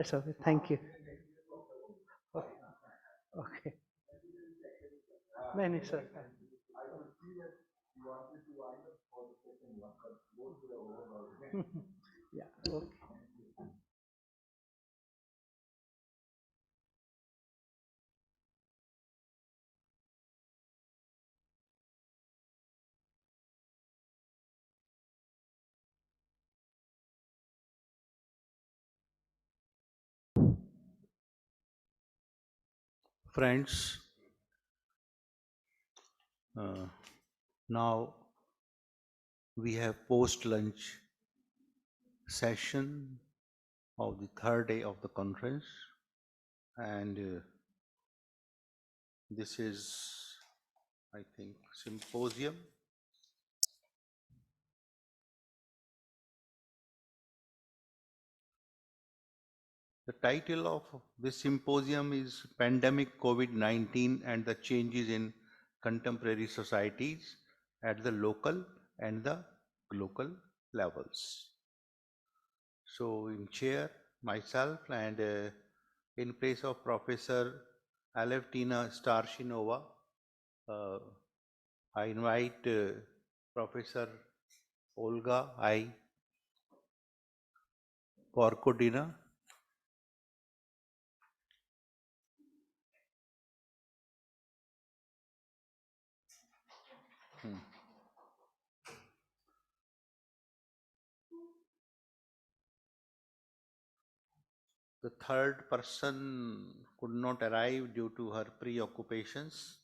That's okay. Thank you. Okay. Okay. Many, sir. Yeah. Okay. Friends, uh, now we have post-lunch session of the third day of the conference, and this is, I think, Symposium. The title of this symposium is Pandemic COVID-19 and the Changes in Contemporary Societies at the Local and the Global Levels. So, in chair, myself, and in place of Professor Alevtina Starshinova, uh, I invite Professor Olga I. Borodkina. Hmm. The third person could not arrive due to her preoccupations,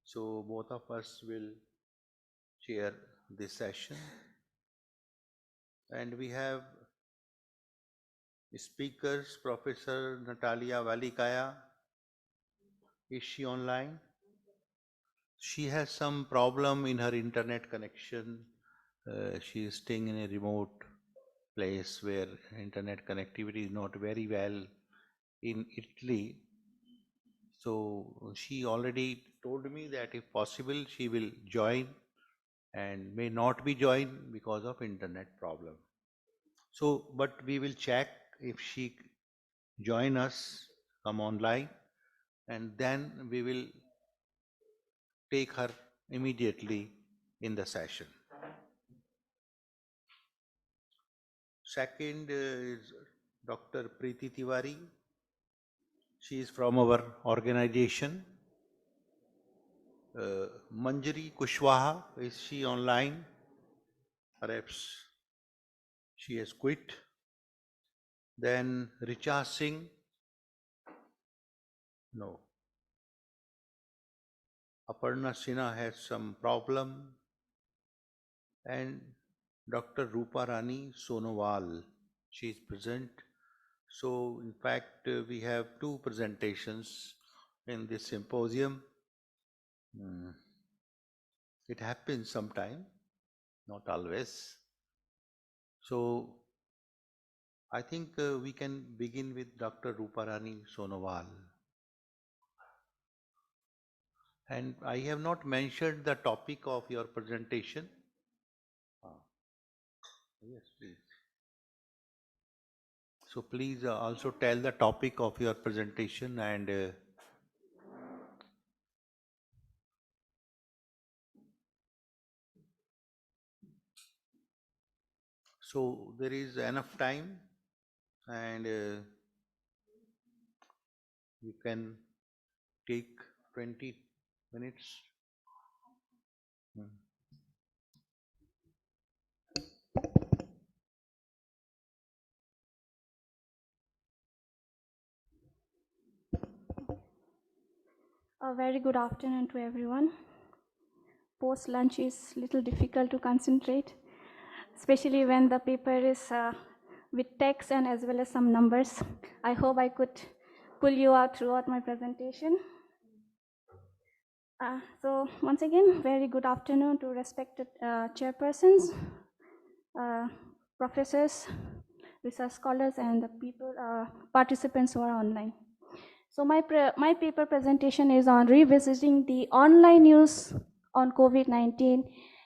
so both of us will chair this session. And we have speakers, Professor Natalia Valikaya. Is she online? She has some problem in her internet connection. She is staying in a remote place where internet connectivity is not very well in Italy. So she already told me that if possible she will join and may not be joined because of internet problem. So, but we will check if she join us, come online, and then we will take her immediately in the session. Second is Dr. Preeti Tiwari. She is from our organization. Manjari Kushwaha, is she online? Perhaps she has quit. Then Richa Singh, no. Aparna Sinha has some problem. And Dr. Rupa Sonowal, she is present. So, in fact, we have two presentations in this symposium. Mm. It happens sometime, not always. So, I think we can begin with Dr. Rupa Sonowal. And I have not mentioned the topic of your presentation. Ah, yes, please. So please also tell the topic of your presentation and so there is enough time and you can take 20 minutes. Hmm. A very good afternoon to everyone. Post lunch is little difficult to concentrate, especially when the paper is with text and as well as some numbers. I hope I could pull you out throughout my presentation. So once again, very good afternoon to respected chairpersons, professors, research scholars, and the people, participants who are online. So my paper presentation is on revisiting the online news on COVID-19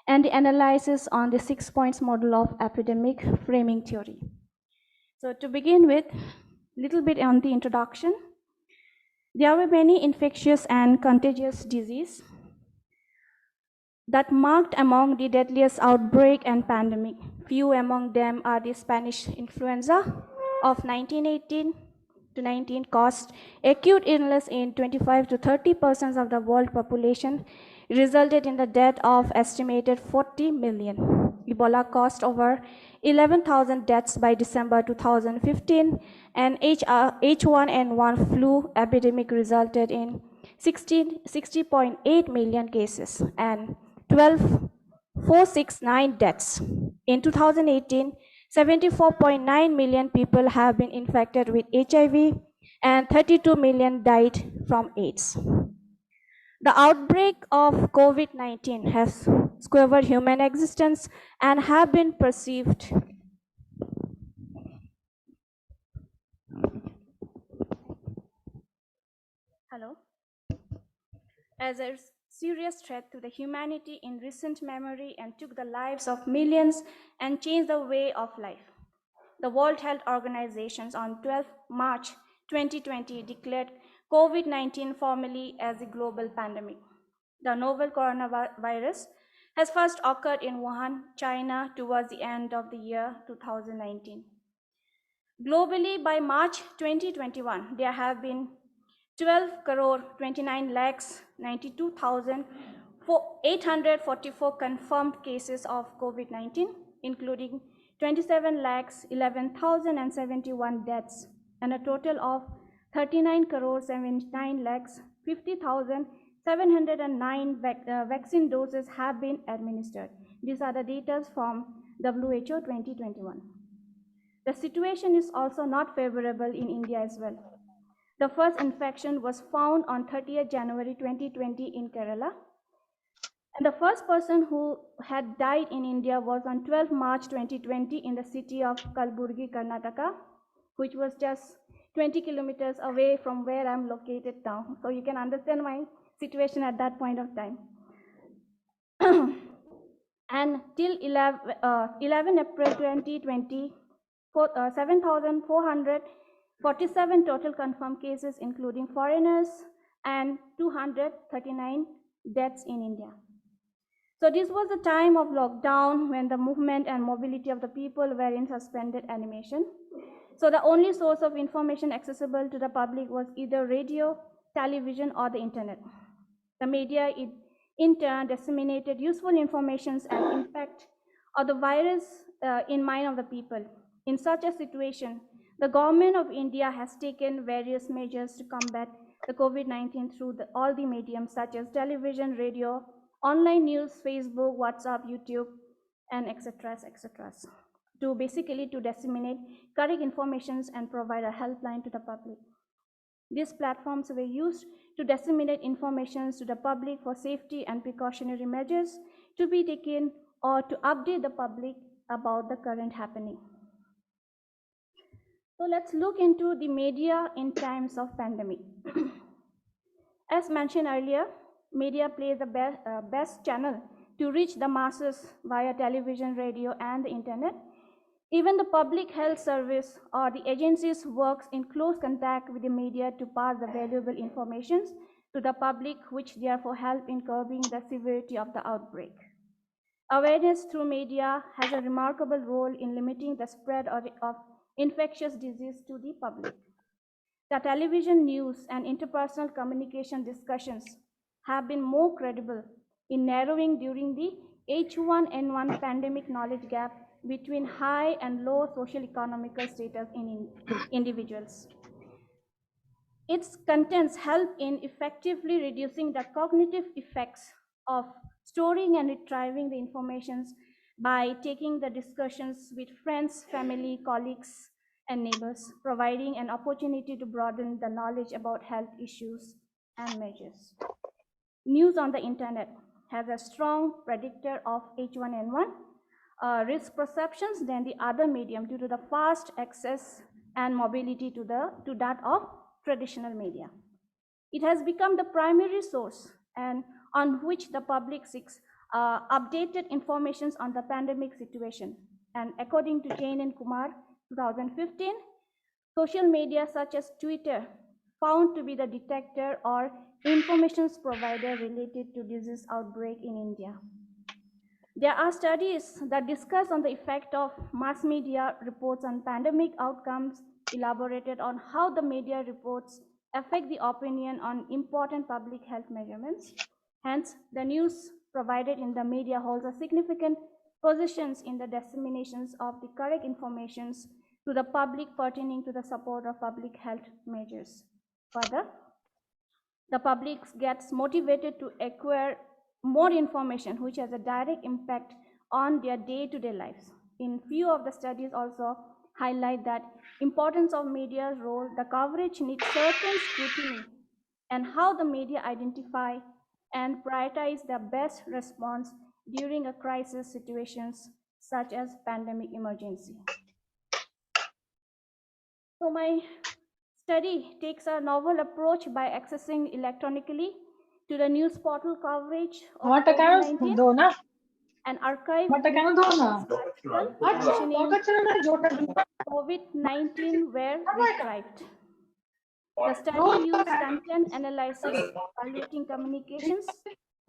and the analysis on the 6 points model of epidemic framing theory. So to begin with, little bit on the introduction. There were many infectious and contagious diseases that marked among the deadliest outbreak and pandemic. Few among them are the Spanish influenza of 1918 to 19 caused acute illness in 25 to 30% of the world population, resulted in the death of estimated 40 million. Ebola caused over 11,000 deaths by December 2015, and H1N1 flu epidemic resulted in 60.8 million cases and 12,469 deaths. In 2018, 74.9 million people have been infected with HIV and 32 million died from AIDS. The outbreak of COVID-19 has squandered human existence and have been perceived as a serious threat to the humanity in recent memory and took the lives of millions and changed the way of life. The World Health Organization on 12 March 2020 declared COVID-19 formally as a global pandemic. The novel coronavirus has first occurred in Wuhan, China towards the end of the year 2019. Globally, by March 2021, there have been 12 crore 29 lakhs 92,844 confirmed cases of COVID-19, including 27 lakhs 11,071 deaths, and a total of 39 crore 79 lakhs 50,709 vaccine doses have been administered. These are the data from WHO 2021. The situation is also not favorable in India as well. The first infection was found on 30th January 2020 in Kerala. And the first person who had died in India was on 12 March 2020 in the city of Kalburgi, Karnataka, which was just 20 kilometers away from where I'm located now. So you can understand my situation at that point of time. And till 11 April 2020, 7,447 total confirmed cases, including foreigners, and 239 deaths in India. So this was the time of lockdown when the movement and mobility of the people were in suspended animation. So the only source of information accessible to the public was either radio, television, or the internet. The media, in turn, disseminated useful information and impact of the virus in mind of the people. In such a situation, the government of India has taken various measures to combat the COVID-19 through all the mediums such as television, radio, online news, Facebook, WhatsApp, YouTube, and etc. To basically to disseminate correct information and provide a helpline to the public. These platforms were used to disseminate information to the public for safety and precautionary measures to be taken or to update the public about the current happening. So let's look into the media in times of pandemic. As mentioned earlier, media plays the best channel to reach the masses via television, radio, and the internet. Even the public health service or the agencies works in close contact with the media to pass the valuable information to the public, which therefore help in curbing the severity of the outbreak. Awareness through media has a remarkable role in limiting the spread of infectious disease to the public. The television news and interpersonal communication discussions have been more credible in narrowing during the H1N1 pandemic knowledge gap between high and low social economical status in individuals. Its contents help in effectively reducing the cognitive effects of storing and retrieving the information by taking the discussions with friends, family, colleagues, and neighbors, providing an opportunity to broaden the knowledge about health issues and measures. News on the internet has a strong predictor of H1N1 risk perceptions than the other medium due to the fast access and mobility to that of traditional media. It has become the primary source and on which the public seeks updated information on the pandemic situation. And according to Jain and Kumar, 2015, Social media such as Twitter found to be the detector or information provider related to disease outbreak in India. There are studies that discuss on the effect of mass media reports on pandemic outcomes, elaborated on how the media reports affect the opinion on important public health measurements. Hence, the news provided in the media holds a significant positions in the disseminations of the correct informations to the public pertaining to the support of public health measures. Further, the public gets motivated to acquire more information which has a direct impact on their day-to-day lives. In few of the studies also highlight that importance of media's role, the coverage needs certain scrutiny and how the media identify and prioritize the best response during a crisis situations such as pandemic emergency. So my study takes a novel approach by accessing electronically to the news portal coverage of COVID-19 and archive article mentioning COVID-19 were retrieved. The study used content analysis, evaluating communications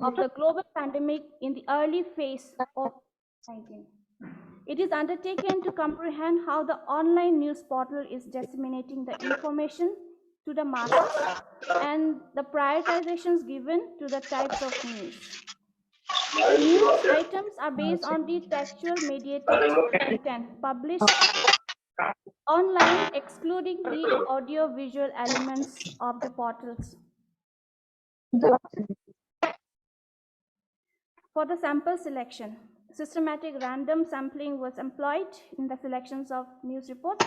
of the global pandemic in the early phase of COVID-19. It is undertaken to comprehend how the online news portal is disseminating the information to the masses and the prioritizations given to the types of news. The news items are based on the textual mediated content published online, excluding the audio-visual elements of the portals. For the sample selection, systematic random sampling was employed in the selections of news reports,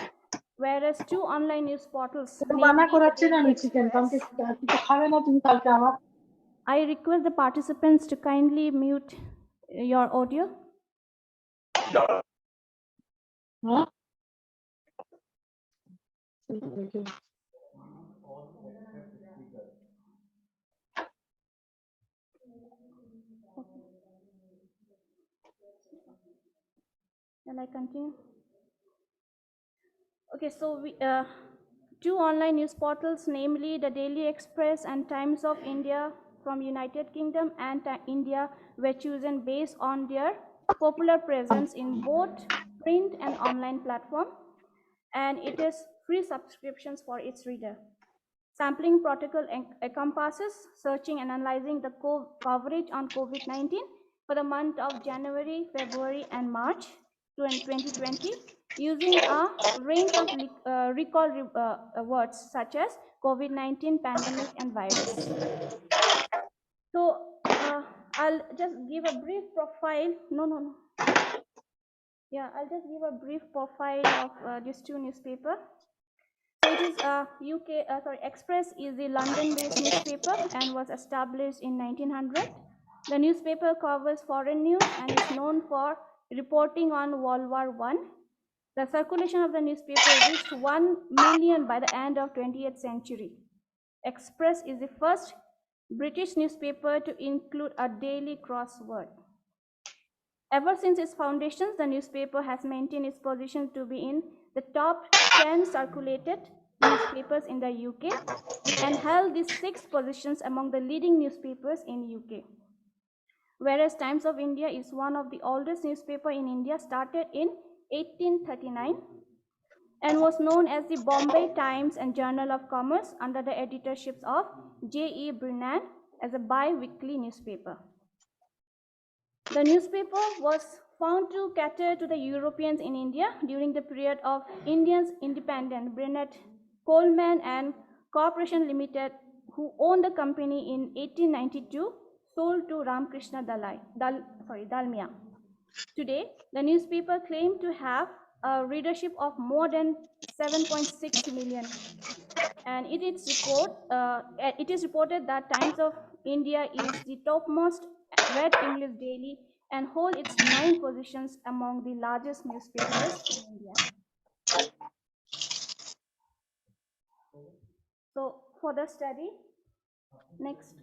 whereas two online news portals, namely the Daily Express. I request the participants to kindly mute your audio. Shall I continue? Okay, so two online news portals, namely the Daily Express and Times of India from United Kingdom and India, were chosen based on their popular presence in both print and online platform, and it is free subscriptions for its reader. Sampling protocol encompasses searching and analyzing the coverage on COVID-19 for the month of January, February, and March 2020, using a range of recall words such as COVID-19, pandemic, and virus. So I'll just give a brief profile. Yeah, I'll just give a brief profile of these two newspapers. So it is Express is the London-based newspaper and was established in 1900. The newspaper covers foreign news and is known for reporting on World War I. The circulation of the newspaper reached 1 million by the end of 20th century. Express is the first British newspaper to include a daily crossword. Ever since its foundations, the newspaper has maintained its position to be in the top 10 circulated newspapers in the UK and held the 6th positions among the leading newspapers in UK. Whereas Times of India is one of the oldest newspapers in India, started in 1839 and was known as the Bombay Times and Journal of Commerce under the editorships of J.E. Brennan as a bi-weekly newspaper. The newspaper was found to cater to the Europeans in India during the period of India's independence. Brennan Coleman and Corporation Limited, who owned the company in 1892, sold to Ramakrishna Dalmia. Today, the newspaper claimed to have a readership of more than 7.6 million. And it is reported that Times of India is the topmost read English daily and hold its 9 positions among the largest newspapers in India. So for the study, next.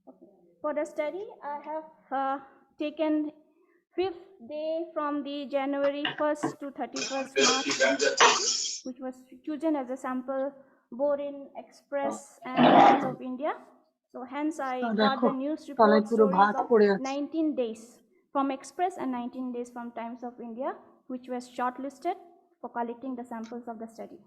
Okay. For the study, I have taken 5th day from the January 1st to 31st March 2020, which was chosen as a sample both in Express and Times of India. So hence I got the news report stories of 19 days from Express and 19 days from Times of India, which was shortlisted for collecting the samples of the study.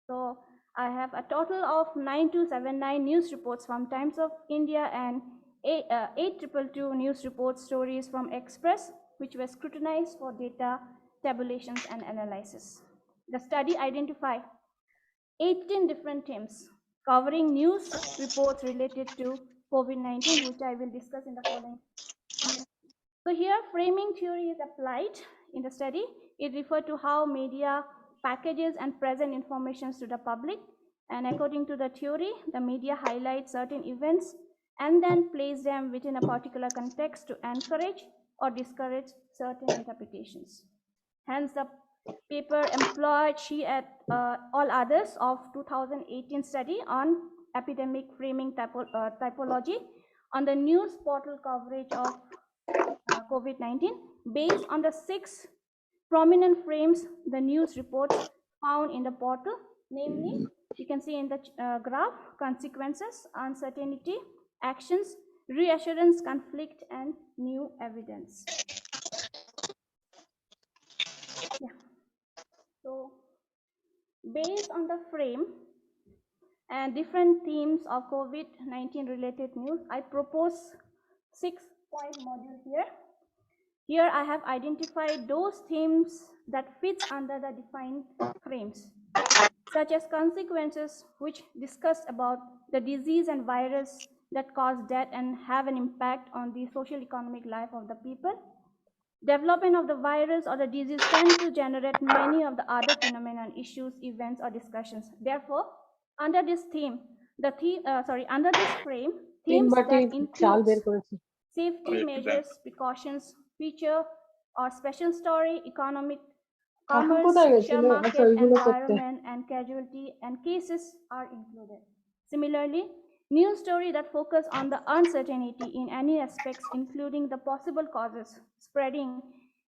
So I have a total of 9279 news reports from Times of India and 8222 news report stories from Express, which were scrutinized for data, tabulations, and analysis. The study identified 18 different themes covering news reports related to COVID-19, which I will discuss in the following. So here, framing theory is applied in the study. It refers to how media packages and present information to the public. And according to the theory, the media highlights certain events and then place them within a particular context to encourage or discourage certain interpretations. Hence, the paper employed she at all others of 2018 study on epidemic framing typology on the news portal coverage of COVID-19 based on the 6 prominent frames the news reports found in the portal, namely, you can see in the graph, consequences, uncertainty, actions, reassurance, conflict, and new evidence. Yeah. So, based on the frame and different themes of COVID-19 related news, I propose 6-point module here. Here I have identified those themes that fits under the defined frames, such as consequences, which discuss about the disease and virus that cause death and have an impact on the social economic life of the people. Development of the virus or the disease tend to generate many of the other phenomena, issues, events, or discussions. Therefore, under this theme, under this frame, themes that include safety measures, precautions, feature or special story, economic, commerce, share market, environment, and casualty and cases are included. Similarly, news story that focus on the uncertainty in any aspects, including the possible causes, spreading,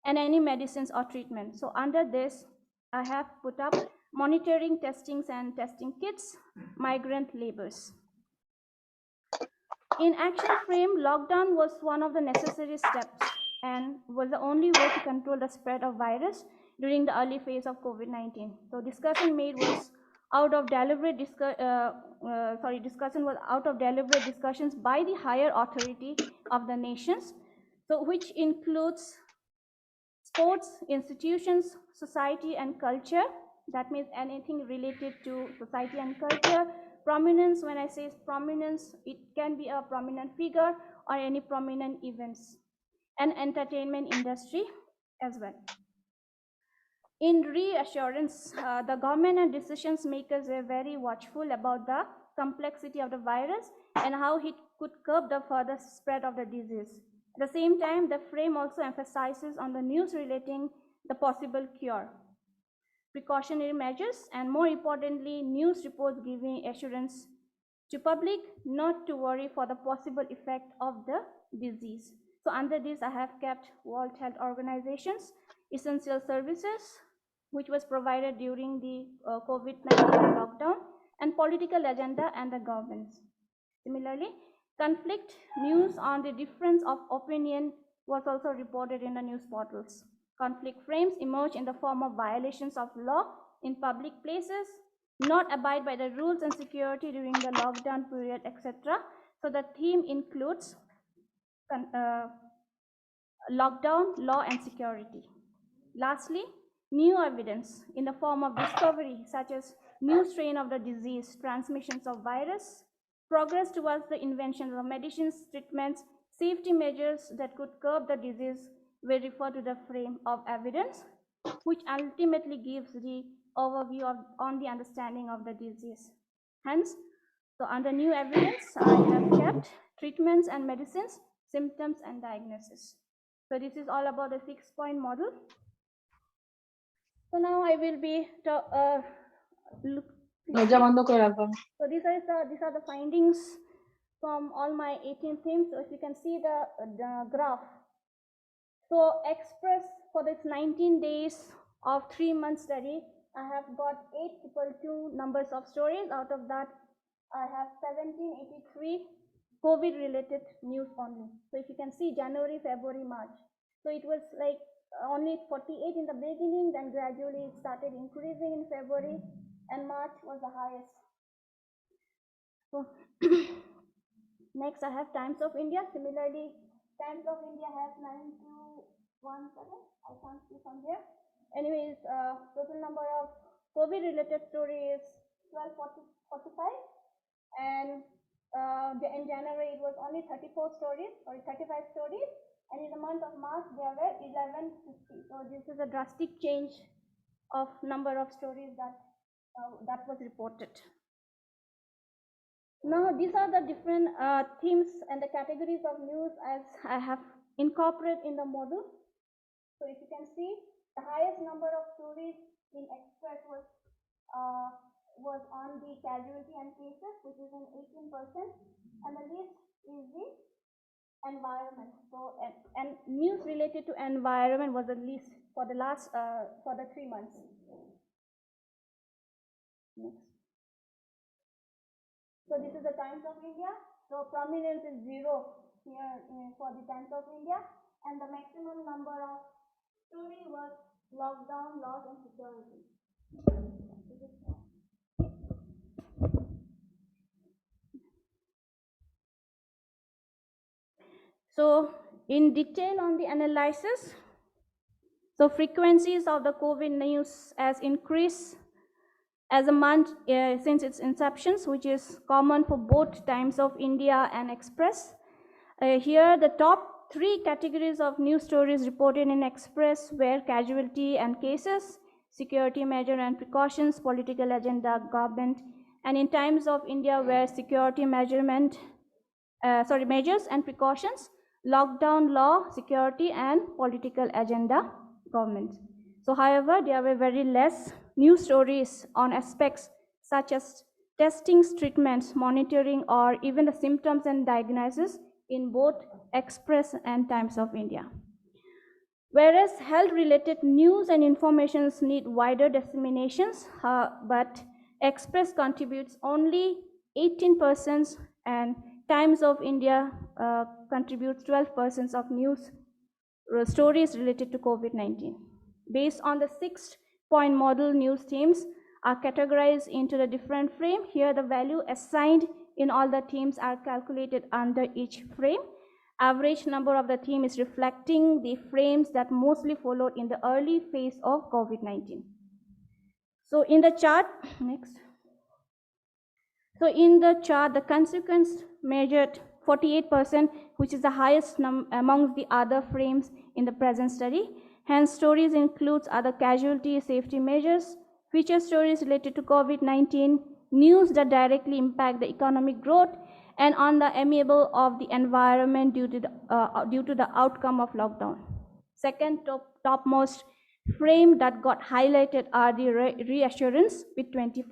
and any medicines or treatment. So under this, I have put up monitoring, testings, and testing kits, migrant labors. In action frame, lockdown was one of the necessary steps and was the only way to control the spread of virus during the early phase of COVID-19. So discussion made was out of deliberate discussion was out of deliberate discussions by the higher authority of the nations, so which includes sports, institutions, society, and culture. That means anything related to society and culture. Prominence, when I say prominence, it can be a prominent figure or any prominent events. And entertainment industry as well. In reassurance, the government and decisions makers were very watchful about the complexity of the virus and how it could curb the further spread of the disease. At the same time, the frame also emphasizes on the news relating the possible cure, precautionary measures, and more importantly, news reports giving assurance to public not to worry for the possible effect of the disease. So under this, I have kept World Health Organization's essential services, which was provided during the COVID-19 lockdown, and political agenda and the governments. Similarly, conflict news on the difference of opinion was also reported in the news portals. Conflict frames emerge in the form of violations of law in public places, not abide by the rules and security during the lockdown period, etc. So the theme includes lockdown, law, and security. Lastly, new evidence in the form of discovery, such as new strain of the disease, transmissions of virus, progress towards the invention of medicines, treatments, safety measures that could curb the disease will refer to the frame of evidence, which ultimately gives the overview on the understanding of the disease. Hence, so under new evidence, I have kept treatments and medicines, symptoms, and diagnosis. So this is all about the 6-point model. So now I will be so these are the findings from all my 18 themes. So if you can see the graph, So Express, for this 19 days of 3-month study, I have got 8,222 numbers of stories. Out of that, I have 1783 COVID-related news only. So if you can see, January, February, March. So it was like only 48 in the beginning, then gradually it started increasing in February, and March was the highest. So next, I have Times of India. Similarly, Times of India has 9217. I can't see from here. Anyways, total number of COVID-related stories 1245, and in January it was only 35 stories, and in the month of March there were 1150. So this is a drastic change of number of stories that was reported. Now, these are the different themes and the categories of news as I have incorporated in the model. So if you can see, the highest number of stories in Express was on the casualty and cases, which is in 18%, and the least is the environment. So, and news related to environment was the least for the last for the 3 months. Next. So this is the Times of India. So prominence is 0 here for the Times of India, and the maximum number of story was lockdown, laws, and security. So in detail on the analysis, so frequencies of the COVID news has increased as a month since its inception, which is common for both Times of India and Express. Here the top 3 categories of news stories reported in Express were casualty and cases, security measure and precautions, political agenda, government, and in Times of India were security measures and precautions, lockdown, law, security, and political agenda, government. So however, there were very less news stories on aspects such as testing, treatments, monitoring, or even the symptoms and diagnosis in both Express and Times of India. Whereas health-related news and informations need wider disseminations, but Express contributes only 18%, and Times of India contributes 12% of news stories related to COVID-19. Based on the 6-point model, news themes are categorized into the different frame. Here the value assigned in all the themes are calculated under each frame. Average number of the theme is reflecting the frames that mostly followed in the early phase of COVID-19. So in the chart, next. So in the chart, the consequence measured 48%, which is the highest amongst the other frames in the present study. Hence, stories includes other casualty safety measures, feature stories related to COVID-19, news that directly impact the economic growth, and on the amiable of the environment due to the outcome of lockdown. Second topmost frame that got highlighted are the reassurance with 20%.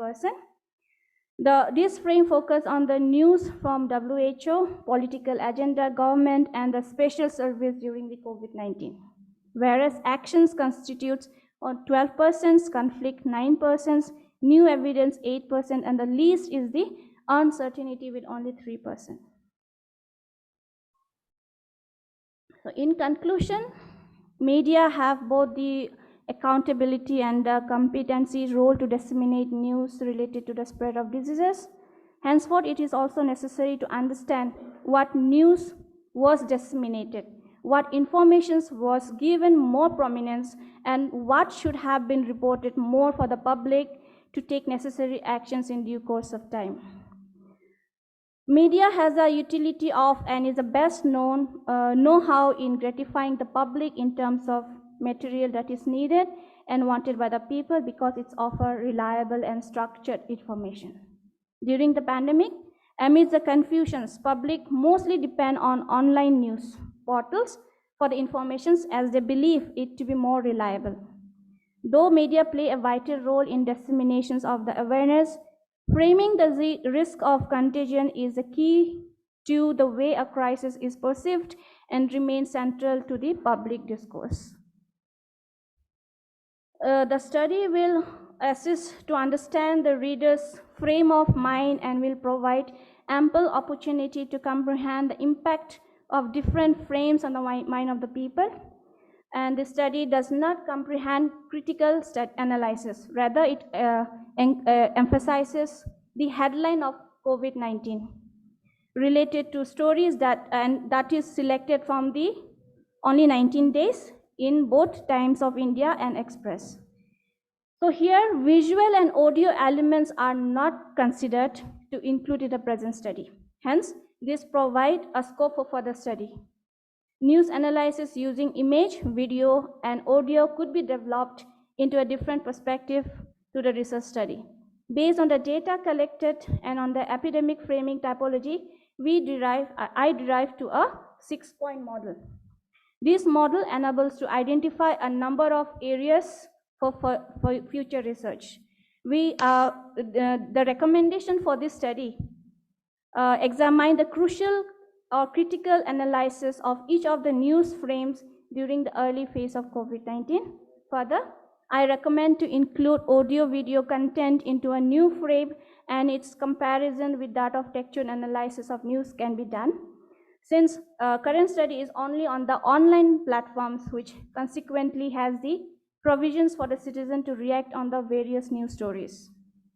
This frame focus on the news from WHO, political agenda, government, and the special service during the COVID-19. Whereas actions constitutes on 12%, conflict 9%, new evidence 8%, and the least is the uncertainty with only 3%. So in conclusion, media have both the accountability and the competency role to disseminate news related to the spread of diseases. Henceforth, it is also necessary to understand what news was disseminated, what information was given more prominence, and what should have been reported more for the public to take necessary actions in due course of time. Media has a utility of and is the best known know-how in gratifying the public in terms of material that is needed and wanted by the people because it's offer reliable and structured information. During the pandemic, amidst the confusions, public mostly depend on online news portals for the information as they believe it to be more reliable. Though media play a vital role in disseminations of the awareness, framing the risk of contagion is the key to the way a crisis is perceived and remain central to the public discourse. The study will assist to understand the reader's frame of mind and will provide ample opportunity to comprehend the impact of different frames on the mind of the people. And the study does not comprehend critical analysis. Rather, it emphasizes the headline of COVID-19 related to stories that is selected from the only 19 days in both Times of India and Express. So here, visual and audio elements are not considered to include in the present study. Hence, this provides a scope for further study. News analysis using image, video, and audio could be developed into a different perspective to the research study. Based on the data collected and on the epidemic framing typology, I derived to a 6-point model. This model enables to identify a number of areas for future research. The recommendation for this study examine the crucial or critical analysis of each of the news frames during the early phase of COVID-19. Further, I recommend to include audio-video content into a new frame, and its comparison with that of textual analysis of news can be done. Since current study is only on the online platforms, which consequently has the provisions for the citizen to react on the various news stories.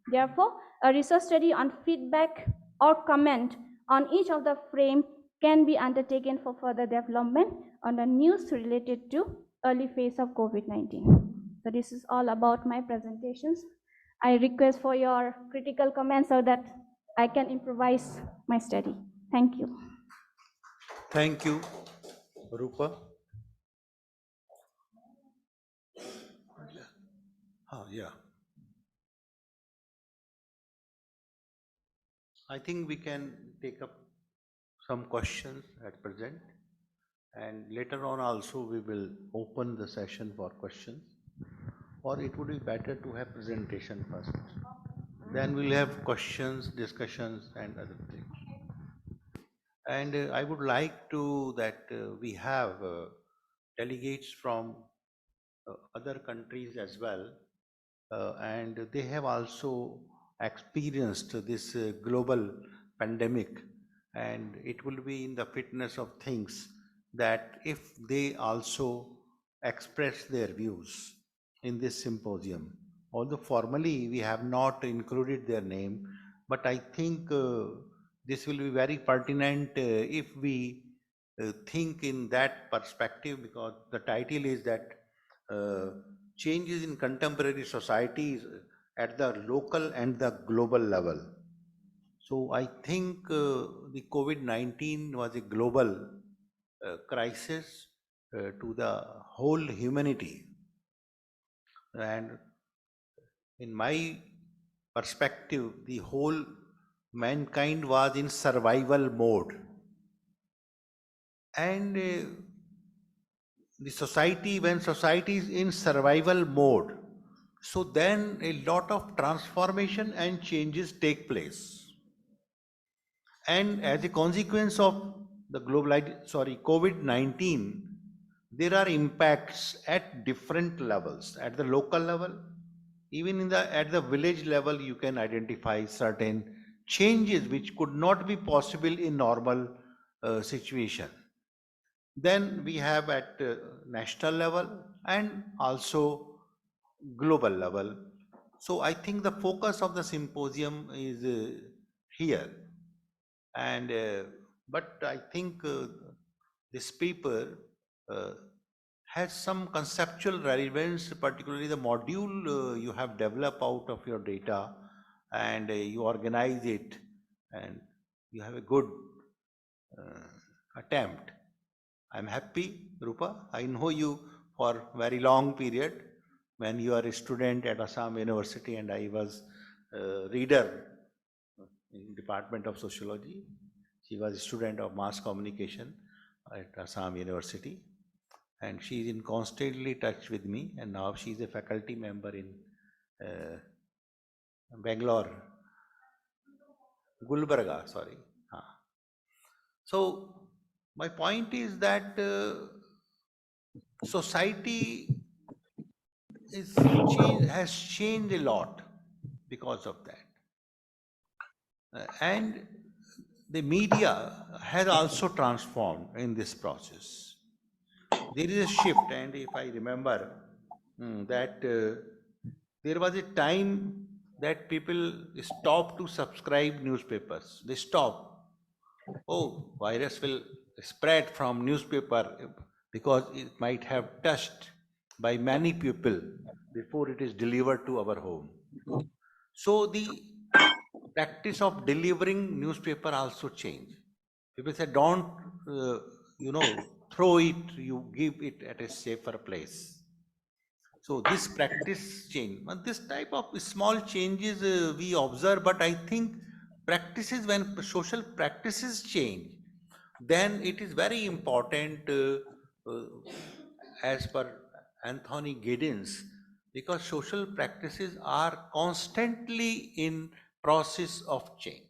Therefore, a research study on feedback or comment on each of the frame can be undertaken for further development on the news related to early phase of COVID-19. So this is all about my presentations. I request for your critical comments so that I can improvise my study. Thank you. Thank you, Rupa. Yeah. I think we can take up some questions at present, and later on also we will open the session for questions, or it would be better to have presentation first. Then we'll have questions, discussions and other things. And I would like to that we have delegates from other countries as well, and they have also experienced this global pandemic, and it will be in the fitness of things that if they also express their views in this symposium. Although formally we have not included their name, but I think this will be very pertinent if we think in that perspective, because the title is that changes in contemporary societies at the local and the global level. So I think the COVID-19 was a global crisis to the whole humanity. And in my perspective, the whole mankind was in survival mode. And the society, when society is in survival mode, so then a lot of transformation and changes take place. And as a consequence of the COVID-19, there are impacts at different levels. At the local level, even at the village level, you can identify certain changes which could not be possible in normal situation. Then we have at national level and also global level. So I think the focus of the symposium is here. And but I think this paper has some conceptual relevance, particularly the module you have developed out of your data, and you organize it, and you have a good attempt. I'm happy, Rupa. I know you for very long period when you are a student at Assam University, and I was a reader in Department of Sociology. She was a student of mass communication at Assam University, and she is in constantly touch with me, and now she is a faculty member in Bangalore, Gulbarga, sorry. So My point is that society has changed a lot because of that. And the media has also transformed in this process. There is a shift, and if I remember that there was a time that people stopped to subscribe newspapers. They stopped. Oh, virus will spread from newspaper because it might have touched by many people before it is delivered to our home. So the practice of delivering newspaper also changed. People say, don't, throw it, you give it at a safer place. So this practice change, and this type of small changes we observe, but I think practices, when social practices change, then it is very important uh, as per Anthony Giddens, because social practices are constantly in process of change.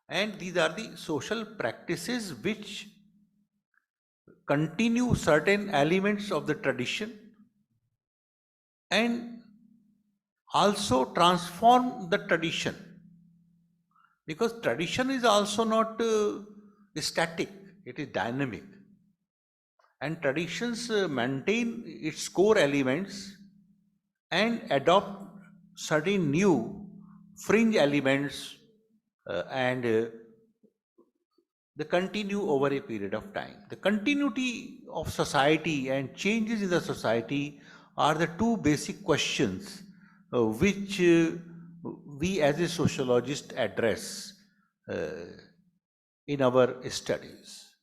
And these are the social practices which continue certain elements of the tradition and also transform the tradition, because tradition is also not static, it is dynamic, and traditions maintain its core elements and adopt certain new fringe elements and they continue over a period of time. The continuity of society and changes in the society are the two basic questions which we as a sociologist address uh, in our studies.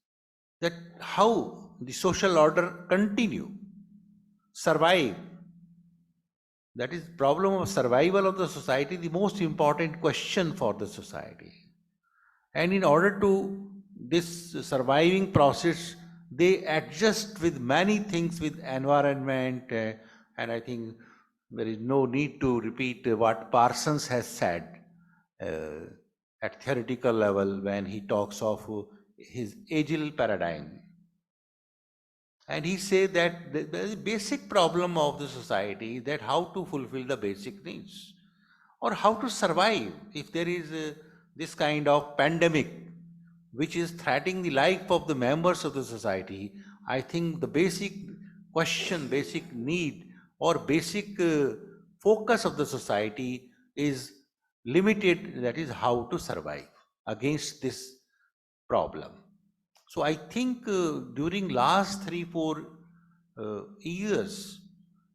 That how the social order continue, survive. That is problem of survival of the society, the most important question for the society. And in order to this surviving process, they adjust with many things with environment, and I think there is no need to repeat what Parsons has said uh, at theoretical level when he talks of his agile paradigm. And he says that the basic problem of the society is that how to fulfill the basic needs or how to survive if there is this kind of pandemic which is threatening the life of the members of the society. I think the basic question, basic need, or basic focus of the society is limited, that is how to survive against this problem. So I think during last 3-4 years,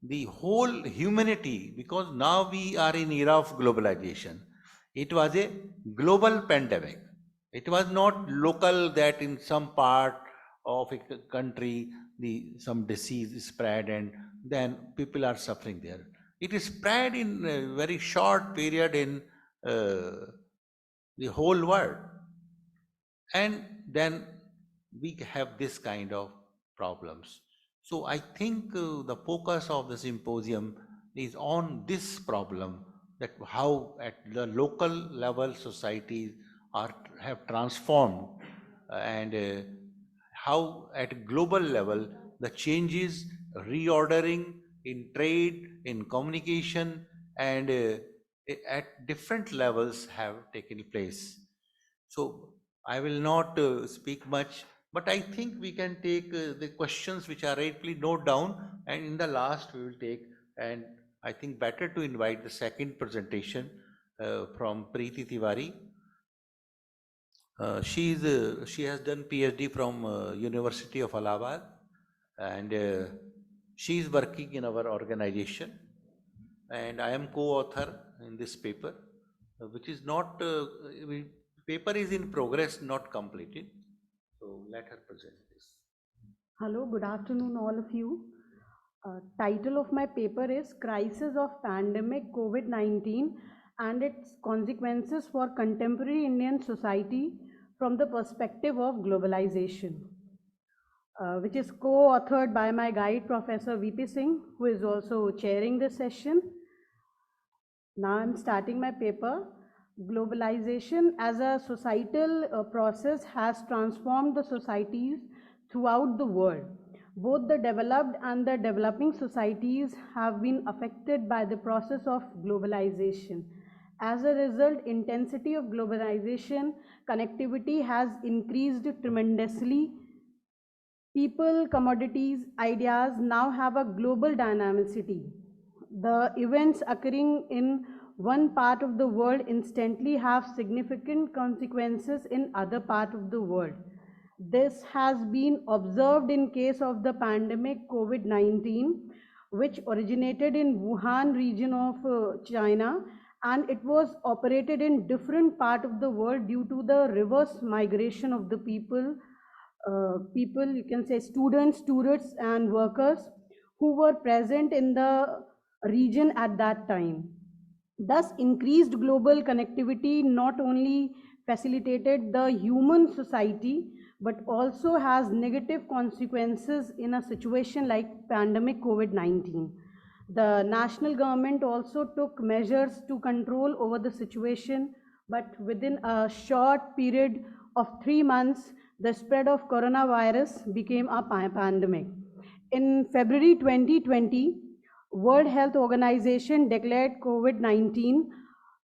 the whole humanity, because now we are in era of globalization, it was a global pandemic. It was not local that in some part of a country some disease spread and then people are suffering there. It is spread in a very short period in the whole world. And then we have this kind of problems. So I think the focus of the symposium is on this problem, that how at the local level societies have transformed and how at global level the changes, reordering in trade, in communication, and at different levels have taken place. So I will not speak much, but I think we can take the questions which are rightly note down, and in the last we will take, and I think better to invite the second presentation from Preeti Tiwari. She has done PhD from University of Allahabad, and she is working in our organization, and I am co-author in this paper, which is not, paper is in progress, not completed. So let her present this. Hello, good afternoon, all of you. Title of my paper is Crisis of Pandemic COVID-19 and its Consequences for Contemporary Indian Society from the Perspective of Globalization, which is co-authored by my guide, Professor VP Singh, who is also chairing this session. Now I'm starting my paper. Globalization as a societal process has transformed the societies throughout the world. Both the developed and the developing societies have been affected by the process of globalization. As a result, intensity of globalization, connectivity has increased tremendously. People, commodities, ideas now have a global dynamicity. The events occurring in one part of the world instantly have significant consequences in other part of the world. This has been observed in case of the pandemic COVID-19, which originated in Wuhan region of China, and it was operated in different part of the world due to the reverse migration of the people, you can say students, tourists, and workers who were present in the region at that time. Thus, increased global connectivity not only facilitated the human society but also has negative consequences in a situation like pandemic COVID-19. The national government also took measures to control over the situation, but within a short period of 3 months, the spread of coronavirus became a pandemic. In February 2020, World Health Organization declared COVID-19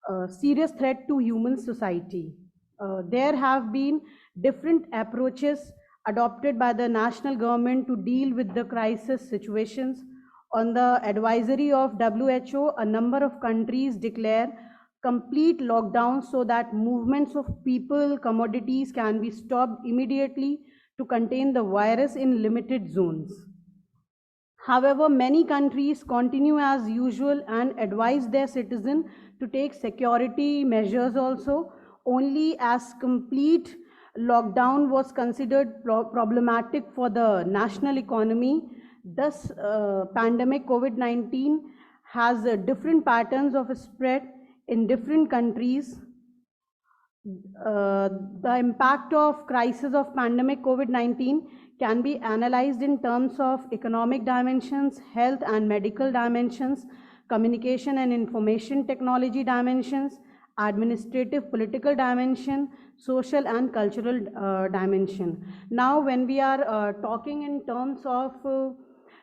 a serious threat to human society. There have been different approaches adopted by the national government to deal with the crisis situations. On the advisory of WHO, a number of countries declare complete lockdown so that movements of people, commodities can be stopped immediately to contain the virus in limited zones. However, many countries continue as usual and advise their citizens to take security measures also, only as complete lockdown was considered problematic for the national economy. Thus, pandemic COVID-19 has different patterns of spread in different countries. The impact of crisis of pandemic COVID-19 can be analyzed in terms of economic dimensions, health and medical dimensions, communication and information technology dimensions, administrative political dimension, social and cultural dimension. Now, when we are talking in terms of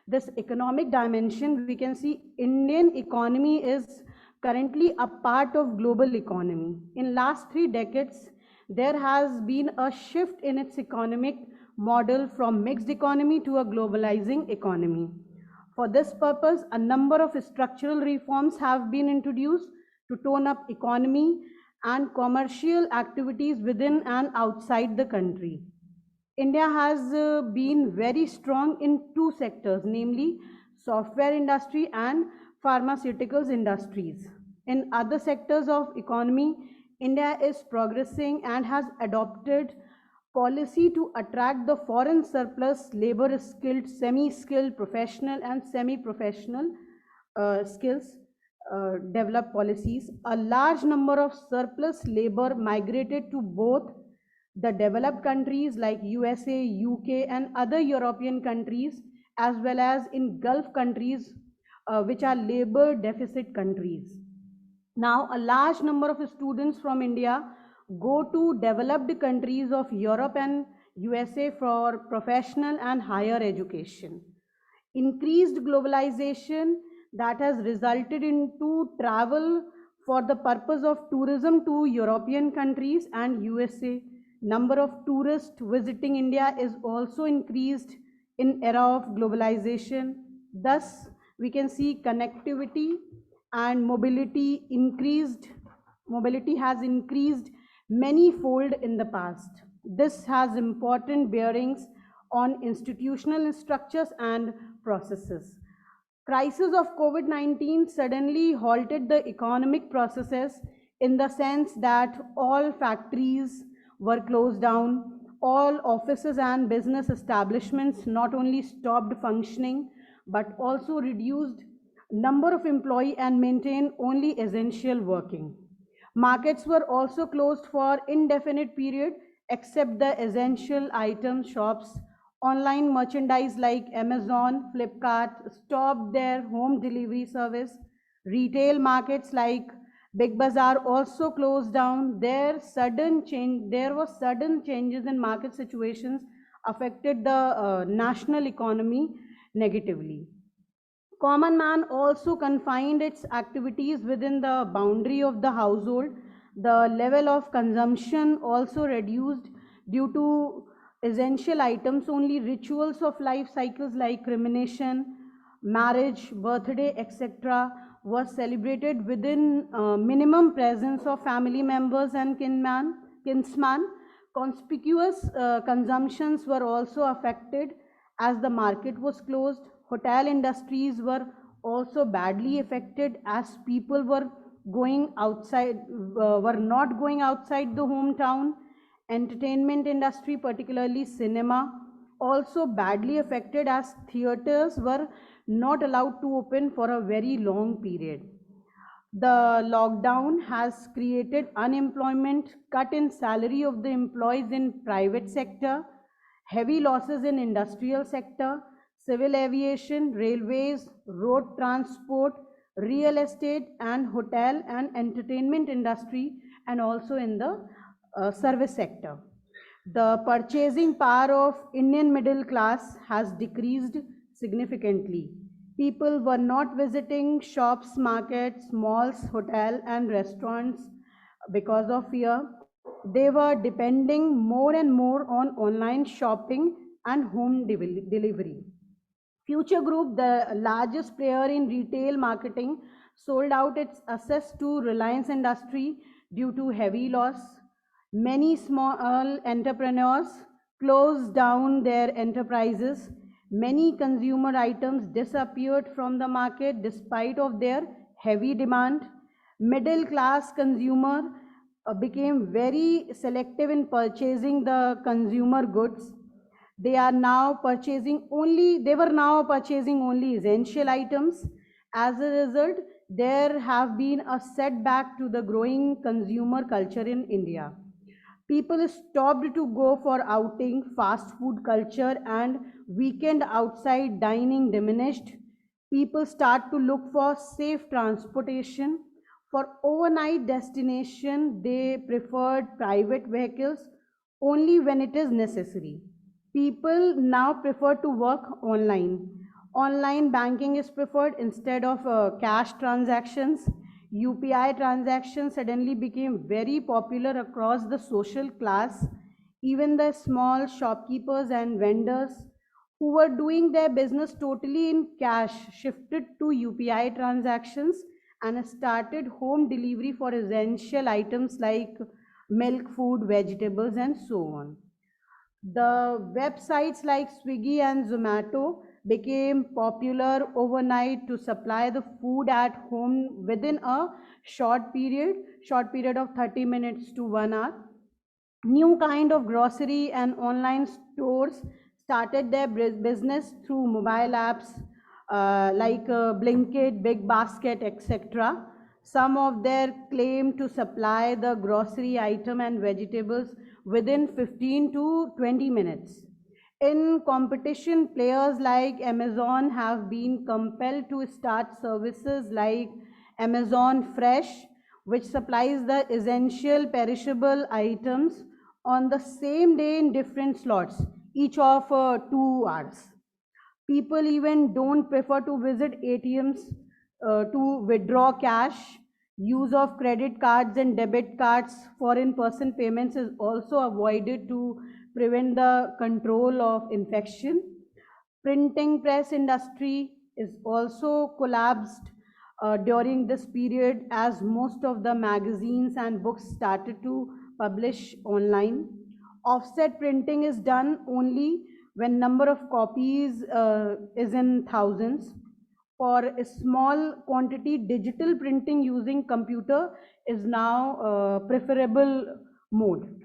this economic dimension, we can see Indian economy is currently a part of global economy. In last 3 decades, there has been a shift in its economic model from mixed economy to a globalizing economy. For this purpose, a number of structural reforms have been introduced to tone up economy and commercial activities within and outside the country. India has been very strong in 2 sectors, namely software industry and pharmaceuticals industries. In other sectors of economy, India is progressing and has adopted policy to attract the foreign surplus labor skilled, semi-skilled, professional and semi-professional skills develop policies. A large number of surplus labor migrated to both the developed countries like USA, UK and other European countries, as well as in Gulf countries, which are labor deficit countries. Now, a large number of students from India go to developed countries of Europe and USA for professional and higher education. Increased globalization that has resulted into travel for the purpose of tourism to European countries and USA. Number of tourists visiting India is also increased in era of globalization. Thus, we can see connectivity and mobility has increased many-fold in the past. This has important bearings on institutional structures and processes. Crisis of COVID-19 suddenly halted the economic processes in the sense that all factories were closed down, all offices and business establishments not only stopped functioning but also reduced number of employees and maintained only essential working. Markets were also closed for indefinite period except the essential item shops. Online merchandise like Amazon, Flipkart stopped their home delivery service. Retail markets like Big Bazaar also closed down. There was sudden changes in market situations affected the national economy negatively. Common man also confined its activities within the boundary of the household. The level of consumption also reduced due to essential items. Only rituals of life cycles like cremation, marriage, birthday, etc. was celebrated within minimum presence of family members and kinsman. Conspicuous consumptions were also affected as the market was closed. Hotel industries were also badly affected as people were not going outside the hometown. Entertainment industry, particularly cinema, also badly affected as theaters were not allowed to open for a very long period. The lockdown has created unemployment, cut in salary of the employees in private sector, heavy losses in industrial sector, civil aviation, railways, road transport, real estate and hotel and entertainment industry, and also in the service sector. The purchasing power of Indian middle class has decreased significantly. People were not visiting shops, markets, malls, hotels, and restaurants because of fear. They were depending more and more on online shopping and home delivery. Future Group, the largest player in retail marketing, sold out its assets to Reliance Industry due to heavy loss. Many small entrepreneurs closed down their enterprises. Many consumer items disappeared from the market despite of their heavy demand. Middle class consumer became very selective in purchasing the consumer goods. They were now purchasing only essential items. As a result, there have been a setback to the growing consumer culture in India. People stopped to go for outing, fast food culture and weekend outside dining diminished. People start to look for safe transportation. For overnight destination, they preferred private vehicles only when it is necessary. People now prefer to work online. Online banking is preferred instead of cash transactions. UPI transactions suddenly became very popular across the social class. Even the small shopkeepers and vendors who were doing their business totally in cash shifted to UPI transactions and started home delivery for essential items like milk, food, vegetables, and so on. The websites like Swiggy and Zomato became popular overnight to supply the food at home within a short period of 30 minutes to 1 hour. New kind of grocery and online stores started their business through mobile apps like Blinkit, Big Basket, etc. Some of their claim to supply the grocery item and vegetables within 15 to 20 minutes. In competition, players like Amazon have been compelled to start services like Amazon Fresh, which supplies the essential perishable items on the same day in different slots, each of 2 hours. People even don't prefer to visit ATMs to withdraw cash. Use of credit cards and debit cards for in-person payments is also avoided to prevent the control of infection. Printing press industry is also collapsed during this period as most of the magazines and books started to publish online. Offset printing is done only when number of copies is in thousands. For a small quantity, digital printing using computer is now preferable mode.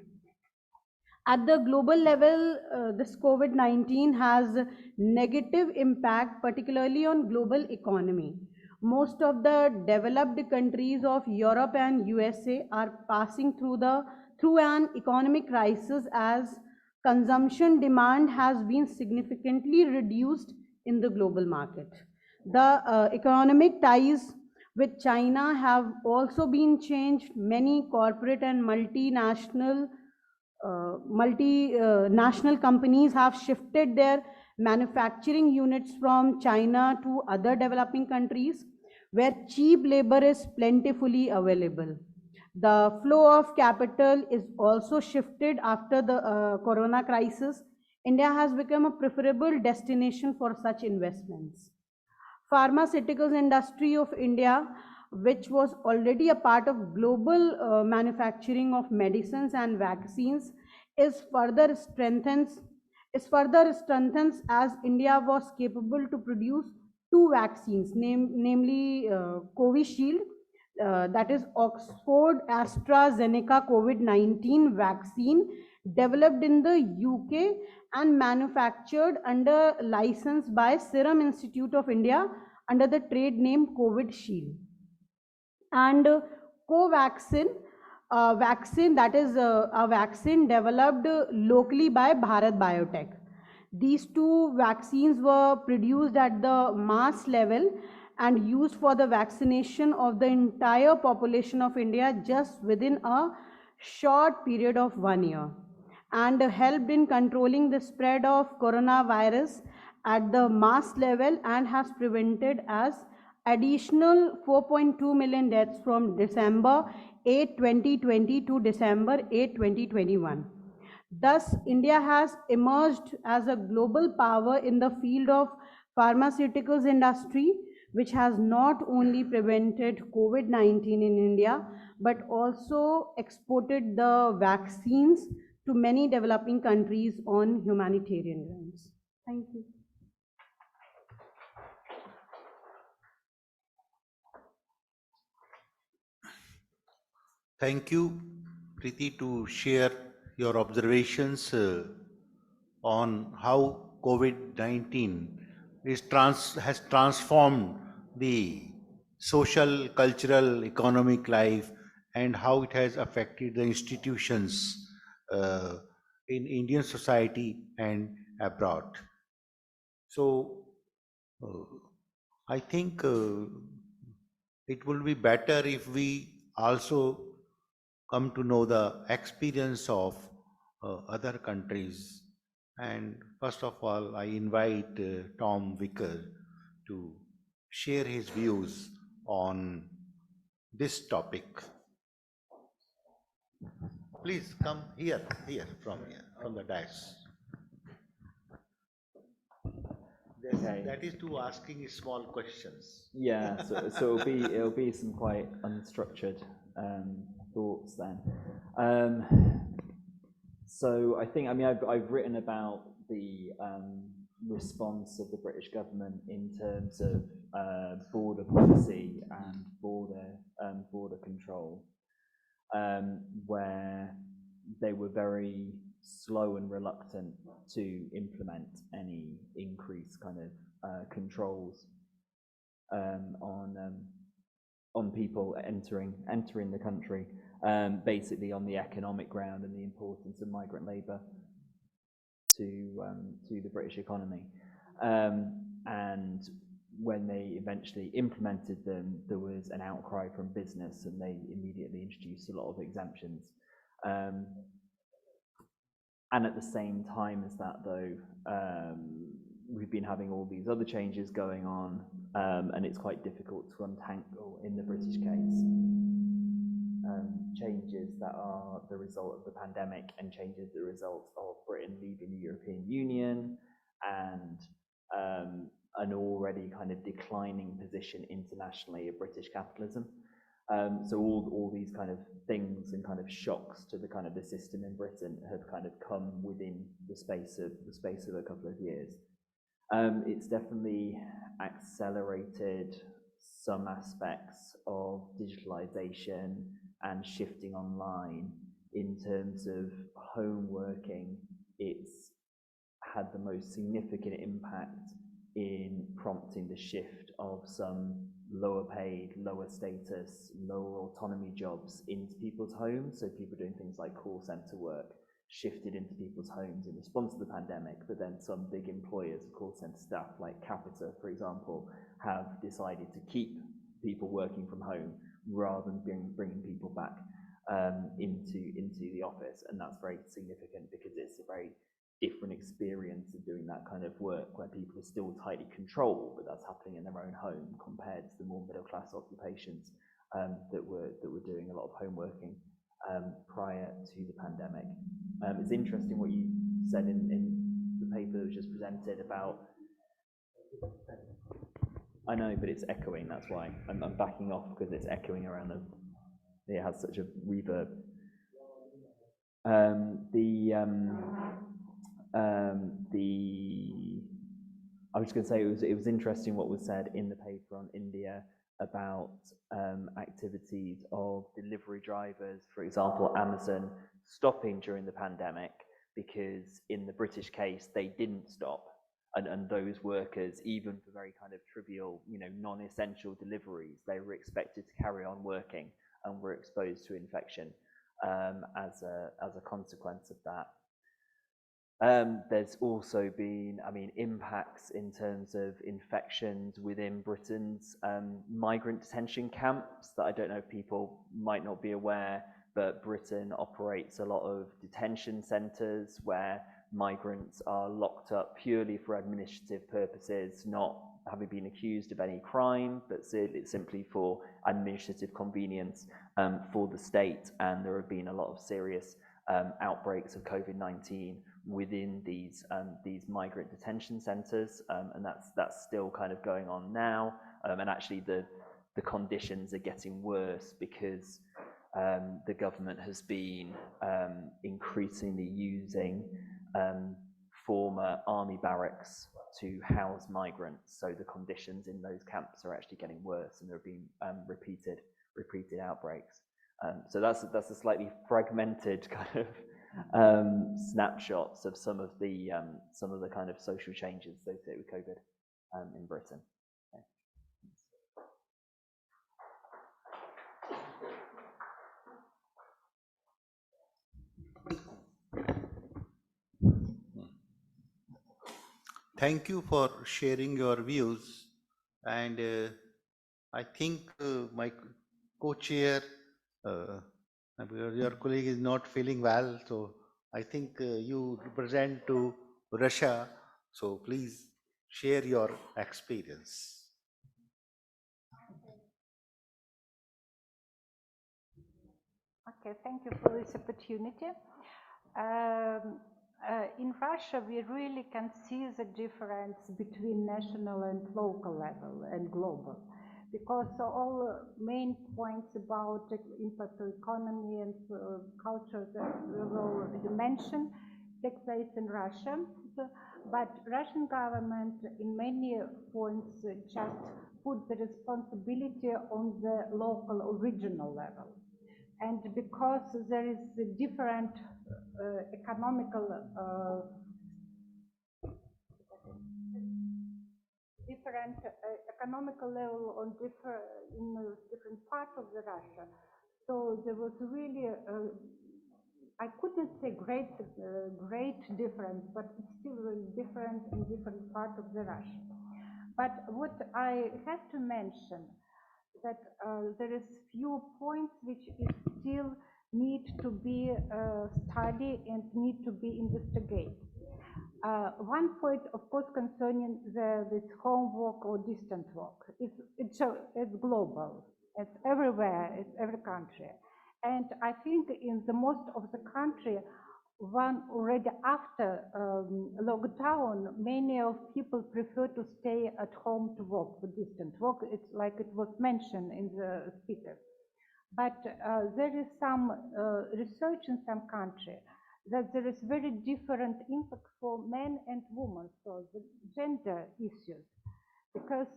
At the global level, this COVID-19 has negative impact, particularly on global economy. Most of the developed countries of Europe and USA are passing through an economic crisis as consumption demand has been significantly reduced in the global market. The economic ties with China have also been changed. Many corporate and multinational companies have shifted their manufacturing units from China to other developing countries where cheap labor is plentifully available. The flow of capital is also shifted after the corona crisis. India has become a preferable destination for such investments. Pharmaceuticals industry of India, which was already a part of global manufacturing of medicines and vaccines, is further strengthens as India was capable to produce two vaccines, namely Covishield, that is Oxford AstraZeneca COVID-19 vaccine, developed in the UK and manufactured under license by Serum Institute of India under the trade name COVID Shield. And Covaxin, vaccine, that is a vaccine developed locally by Bharat Biotech. These two vaccines were produced at the mass level and used for the vaccination of the entire population of India just within a short period of 1 year, and helped in controlling the spread of coronavirus at the mass level and has prevented as additional 4.2 million deaths from December 8, 2020 to December 8, 2021. Thus, India has emerged as a global power in the field of pharmaceuticals industry, which has not only prevented COVID-19 in India, but also exported the vaccines to many developing countries on humanitarian grounds. Thank you. Thank you, Preeti, to share your observations on how COVID-19 has transformed the social, cultural, economic life, and how it has affected the institutions in Indian society and abroad. So, I think it will be better if we also come to know the experience of other countries. And first of all, I invite Tom Wicker to share his views on this topic. Please come here, from the dais. Okay. That is to asking small questions. Yeah, so it'll be some quite unstructured thoughts then. So I think, I mean, I've written about the response of the British government in terms of border policy and border control, where they were very slow and reluctant to implement any increased kind of controls on people entering the country, basically on the economic ground and the importance of migrant labour to the British economy. And when they eventually implemented them, there was an outcry from business, and they immediately introduced a lot of exemptions. And at the same time as that, though, we've been having all these other changes going on, and it's quite difficult to untangle, in the British case, changes that are the result of the pandemic and changes the result of Britain leaving the European Union and an already kind of declining position internationally of British capitalism. So all these kind of things and kind of shocks to the kind of the system in Britain have kind of come within the space of a couple of years. It's definitely accelerated some aspects of digitalization and shifting online. In terms of home working, it's had the most significant impact in prompting the shift of some lower paid, lower status, lower autonomy jobs into people's homes. So people doing things like call center work shifted into people's homes in response to the pandemic, but then some big employers of call center staff like Capita, for example, have decided to keep people working from home rather than bringing people back into the office. And that's very significant because it's a very different experience of doing that kind of work where people are still tightly controlled, but that's happening in their own home compared to the more middle class occupations that were doing a lot of home working prior to the pandemic. It's interesting what you said in the paper that was just presented about. I know, but it's echoing, that's why. I'm backing off because it's echoing around it has such a reverb. I was going to say it was interesting what was said in the paper on India about activities of delivery drivers, for example, Amazon, stopping during the pandemic because in the British case they didn't stop, and those workers, even for very kind of trivial, non-essential deliveries, they were expected to carry on working and were exposed to infection as a consequence of that. There's also been, impacts in terms of infections within Britain's migrant detention camps that I don't know if people might not be aware, but Britain operates a lot of detention centres where migrants are locked up purely for administrative purposes, not having been accused of any crime, but it's simply for administrative convenience for the state. And there have been a lot of serious outbreaks of COVID-19 within these migrant detention centres, and that's still kind of going on now. And actually, the conditions are getting worse because the government has been increasingly using former army barracks to house migrants. So the conditions in those camps are actually getting worse, and there have been repeated outbreaks. So that's a slightly fragmented kind of snapshots of some of the kind of social changes associated with COVID in Britain. Okay. Thank you for sharing your views, and I think my co-chair, your colleague is not feeling well, so I think you represent to Russia, so please share your experience. Okay, thank you for this opportunity. In Russia, we really can see the difference between national and local level and global, because all main points about impact on economy and culture that you mentioned take place in Russia, but Russian government in many points just put the responsibility on the local regional level. And because there is a different economical level on different parts of the Russia, so there was really I couldn't say great difference, but it's still really different in different parts of the Russia. But what I have to mention that there is few points which still need to be studied and need to be investigated. One point, of course, concerning this home work or distant work. It's global. It's everywhere. It's every country. And I think in the most of the country, one already after lockdown, many of people prefer to stay at home to work for distant work. It's like it was mentioned in the speaker. But there is some research in some country that there is very different impact for men and women, so the gender issues. Because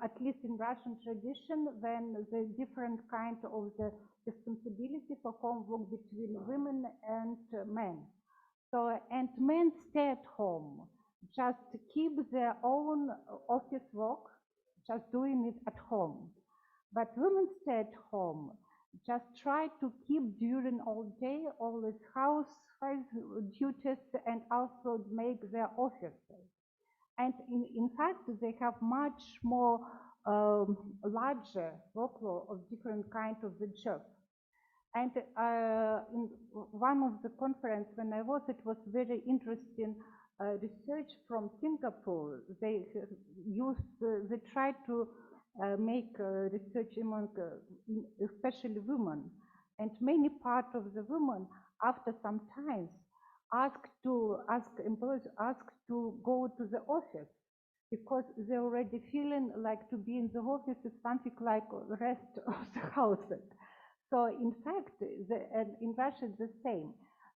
at least in Russian tradition, when the different kind of the responsibility for homework between women and men. So, and men stay at home, just keep their own office work, just doing it at home. But women stay at home, just try to keep during all day all these house duties and also make their offices. And in fact, they have much more larger workload of different kinds of the job. And in one of the conference when I was, it was very interesting research from Singapore. They they tried to make research among especially women, and many part of the women after some time employers asked to go to the office because they're already feeling like to be in the office is something like the rest of the household. So in fact, in Russia it's the same.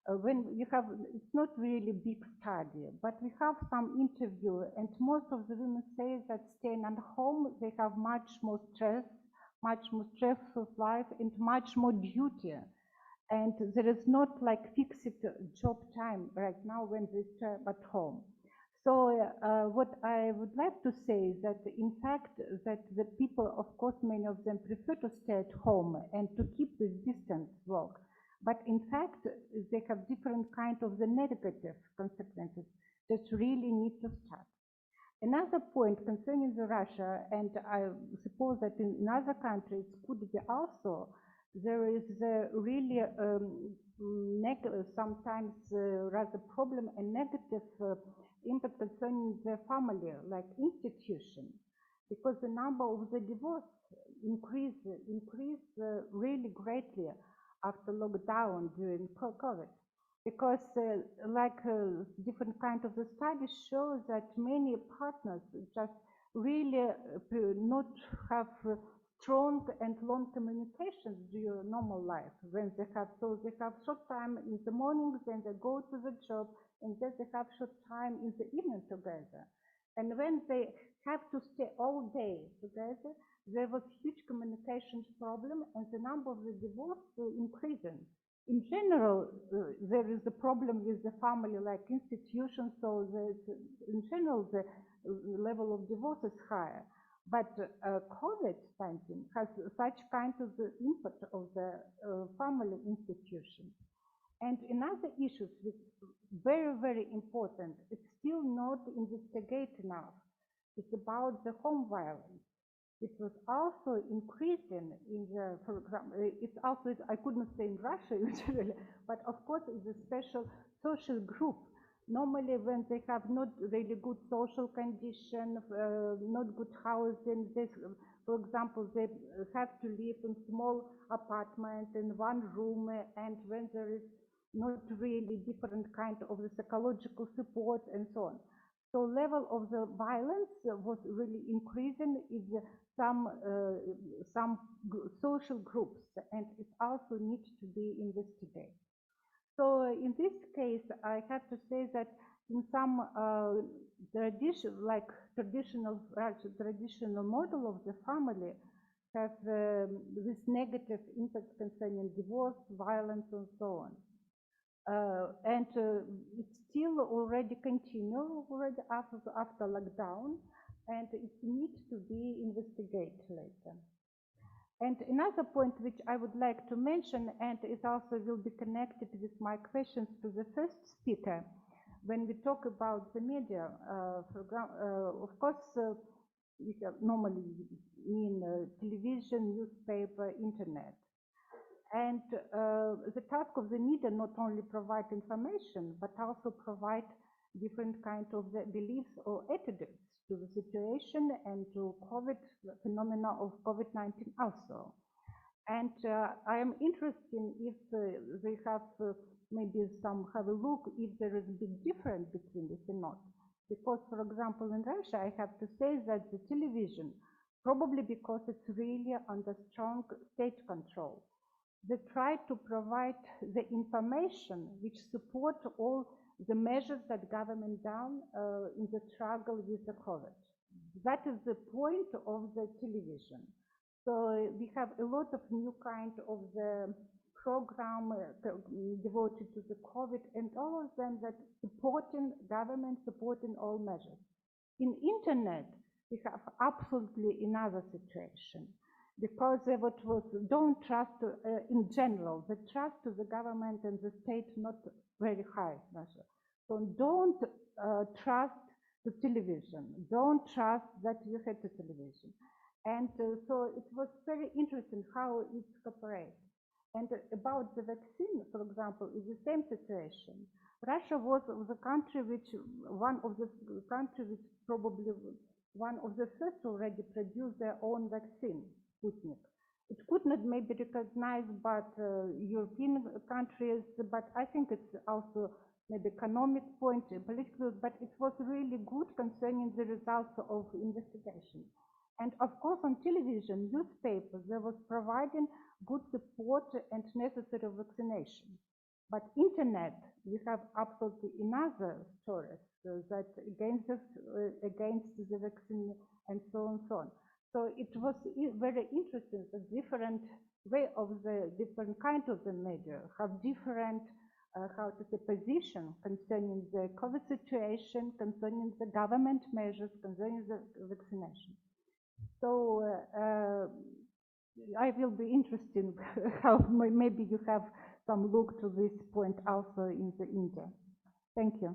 When you have, it's not really big study, but we have some interview, and most of the women say that staying at home, they have much more stress, much more stressful life, and much more duty. And there is not like fixed job time right now when they stay at home. So what I would like to say is that in fact that the people, of course, many of them prefer to stay at home and to keep this distance work. But in fact, they have different kind of the negative consequences that really need to start. Another point concerning the Russia, and I suppose that in other countries could be also, there is really sometimes rather problem and negative impact concerning the family, like institution, because the number of the divorce increased really greatly after lockdown during COVID. Because different kind of the studies show that many partners just really not have strong and long communications during normal life when they have, so they have short time in the morning, then they go to the job, and then they have short time in the evening together. And when they have to stay all day together, there was huge communications problem, and the number of the divorce increasing. In general, there is a problem with the family like institutions, so in general the level of divorce is higher. But COVID-19 has such kind of the impact of the family institution. And another issue which is very, very important, it's still not investigated enough. It's about the home violence. It was also increasing in the, for example, it's also, I couldn't say in Russia usually, but of course it's a special social group. Normally when they have not really good social condition, not good housing, this, for example, they have to live in small apartment in one room, and when there is not really different kind of the psychological support and so on. So level of the violence was really increasing in some social groups, and it also needs to be investigated. So in this case, I have to say that in some traditional model of the family have this negative impact concerning divorce, violence, and so on. And it still already continue already after lockdown, and it needs to be investigated later. And another point which I would like to mention, and it also will be connected with my questions to the first speaker, when we talk about the media, of course, we normally mean television, newspaper, internet. And the task of the media not only provide information, but also provide different kind of the beliefs or attitudes to the situation and to COVID phenomena of COVID-19 also. And I am interested if they have maybe some have a look if there is a big difference between this or not. Because, for example, in Russia, I have to say that the television, probably because it's really under strong state control, they try to provide the information which support all the measures that government done in the struggle with the COVID. That is the point of the television. So we have a lot of new kind of the program devoted to the COVID, and all of them that supporting government, supporting all measures. In internet, we have absolutely another situation. Because what was don't trust in general, the trust to the government and the state not very high in Russia. So don't trust the television. Don't trust that you had the television. And so it was very interesting how it cooperates. And about the vaccine, for example, is the same situation. Russia was the country which, one of the country which probably one of the first already produced their own vaccine, Sputnik. It could not maybe recognized by European countries, but I think it's also maybe economic point, political, but it was really good concerning the results of investigation. And of course, on television, newspapers, they was providing good support and necessary vaccination. But internet, we have absolutely another stories that against the vaccine and so on and so on. So it was very interesting, the different way of the different kind of the media have different how to say position concerning the COVID situation, concerning the government measures, concerning the vaccination. So I will be interested how maybe you have some look to this point also in the India. Thank you.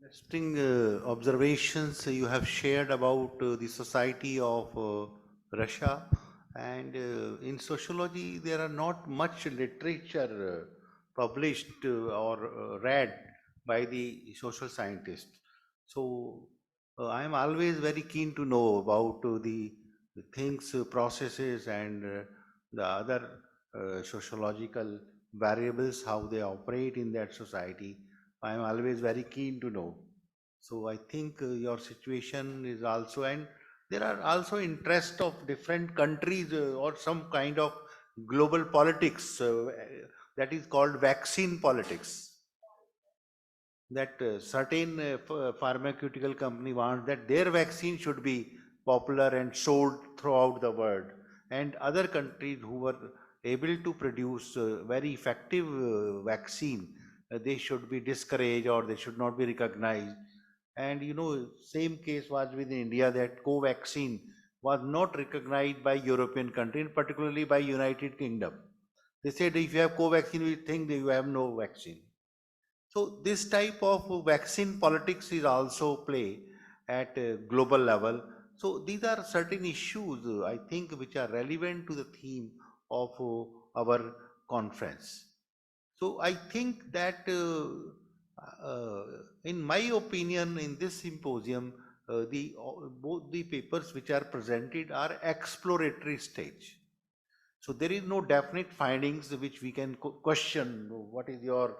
Interesting observations you have shared about the society of Russia, and in sociology there are not much literature published or read by the social scientists. So I am always very keen to know about the things, processes, and the other sociological variables, how they operate in that society. I am always very keen to know. So I think your situation is also, and there are also interest of different countries or some kind of global politics that is called vaccine politics. That certain pharmaceutical company wants that their vaccine should be popular and sold throughout the world, and other countries who were able to produce very effective vaccine, they should be discouraged or they should not be recognized. And you know, same case was with India, that co-vaccine was not recognized by European countries, particularly by United Kingdom. They said if you have co-vaccine, we think that you have no vaccine. So this type of vaccine politics is also play at a global level. So these are certain issues, I think, which are relevant to the theme of our conference. So I think that, in my opinion, in this symposium, both the papers which are presented are exploratory stage. So there is no definite findings which we can question. What is your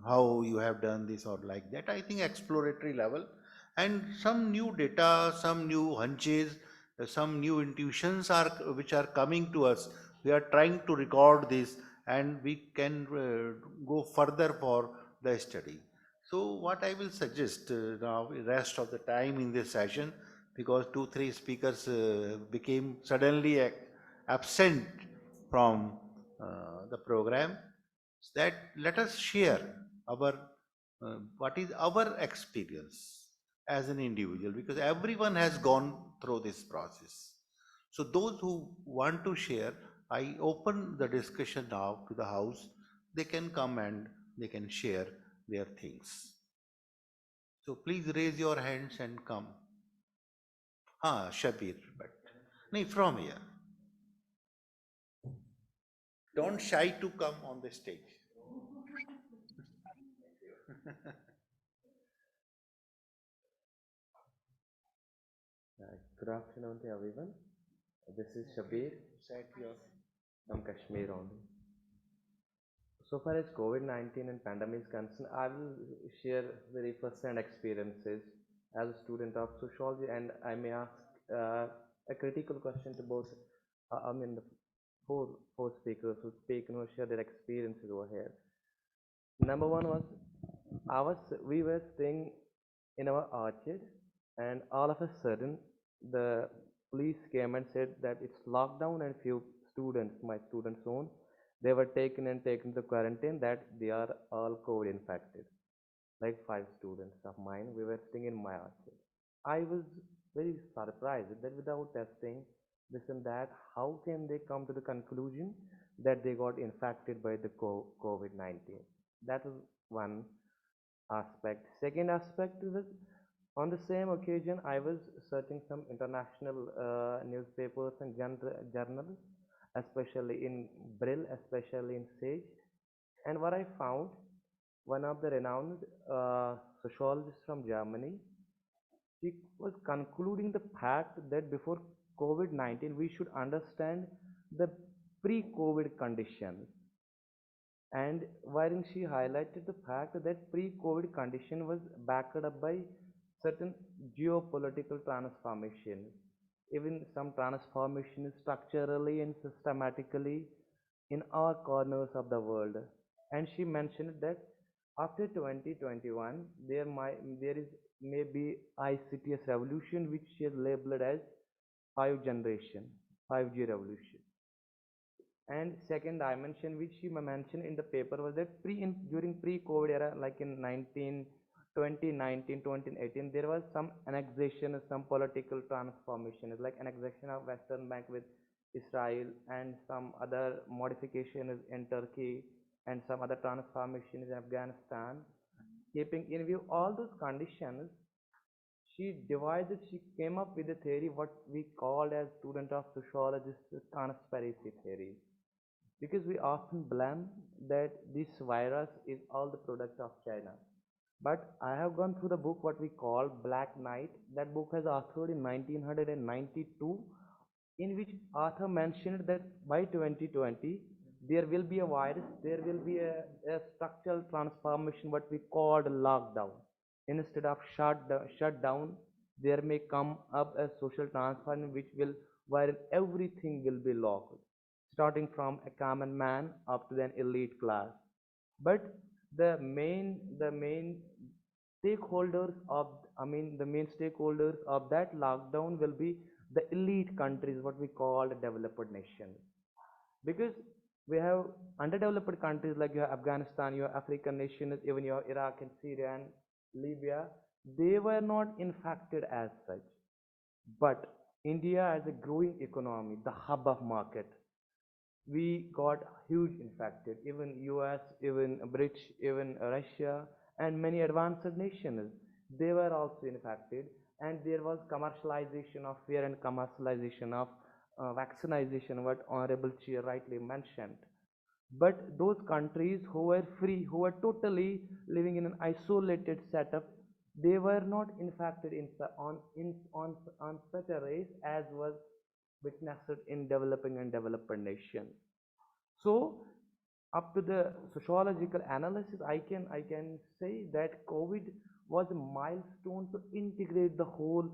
how you have done this or like that? I think exploratory level, and some new data, some new hunches, some new intuitions are which are coming to us. We are trying to record this, and we can go further for the study. So what I will suggest now, rest of the time in this session, because 2-3 speakers became suddenly absent from the program, that let us share our what is our experience as an individual, because everyone has gone through this process. So those who want to share, I open the discussion now to the house. They can come and they can share their things. So please raise your hands and come. Shabir, but no, from here. Don't shy to come on the stage. Good afternoon to everyone. This is Shabir. Set your From Kashmir only. So far as COVID-19 and pandemic is concerned, I will share very first-hand experiences as a student of sociology, and I may ask a critical question to both. The four speakers who speak, share their experiences over here. Number one was we were staying in our orchard, and all of a sudden the police came and said that it's lockdown, and few students, my students own, they were taken to quarantine, that they are all COVID infected. Like 5 students of mine, we were staying in my orchard. I was very surprised that without testing this and that, how can they come to the conclusion that they got infected by the COVID-19? That is one aspect. Second aspect is On the same occasion, I was searching some international newspapers and journals, especially in Brill, especially in Sage. And what I found, one of the renowned sociologists from Germany, he was concluding the fact that before COVID-19, we should understand the pre-COVID conditions. And wherein she highlighted the fact that pre-COVID condition was backed up by certain geopolitical transformations, even some transformations structurally and systematically in all corners of the world. And she mentioned that after 2021, there is maybe ICTS revolution, which she has labeled as 5G revolution. And second dimension which she mentioned in the paper was that during pre-COVID era, like in 2018, there was some annexation, some political transformation, like annexation of Western Bank with Israel and some other modifications in Turkey and some other transformations in Afghanistan. Keeping in view all those conditions, she came up with a theory what we called as student of sociologists conspiracy theory, because we often blame that this virus is all the product of China. But I have gone through the book what we call Black Knight. That book has authored in 1992, in which author mentioned that by 2020 there will be a virus, there will be a structural transformation what we called lockdown. Instead of shutdown, there may come up a social transformation wherein everything will be locked, starting from a common man up to an elite class. But the main stakeholders of that lockdown will be the elite countries, what we call developed nations, because we have underdeveloped countries like you have Afghanistan, you have African nations, even you have Iraq and Syria and Libya. They were not infected as such, but India as a growing economy, the hub of market, we got huge infected. Even US, even British, even Russia and many advanced nations, they were also infected. And there was commercialization of fear and commercialization of vaccination, what Honorable Chair rightly mentioned. But those countries who were free, who were totally living in an isolated setup, they were not infected on such a race as was witnessed in developing and developed nations. So up to the sociological analysis, I can say that COVID was a milestone to integrate the whole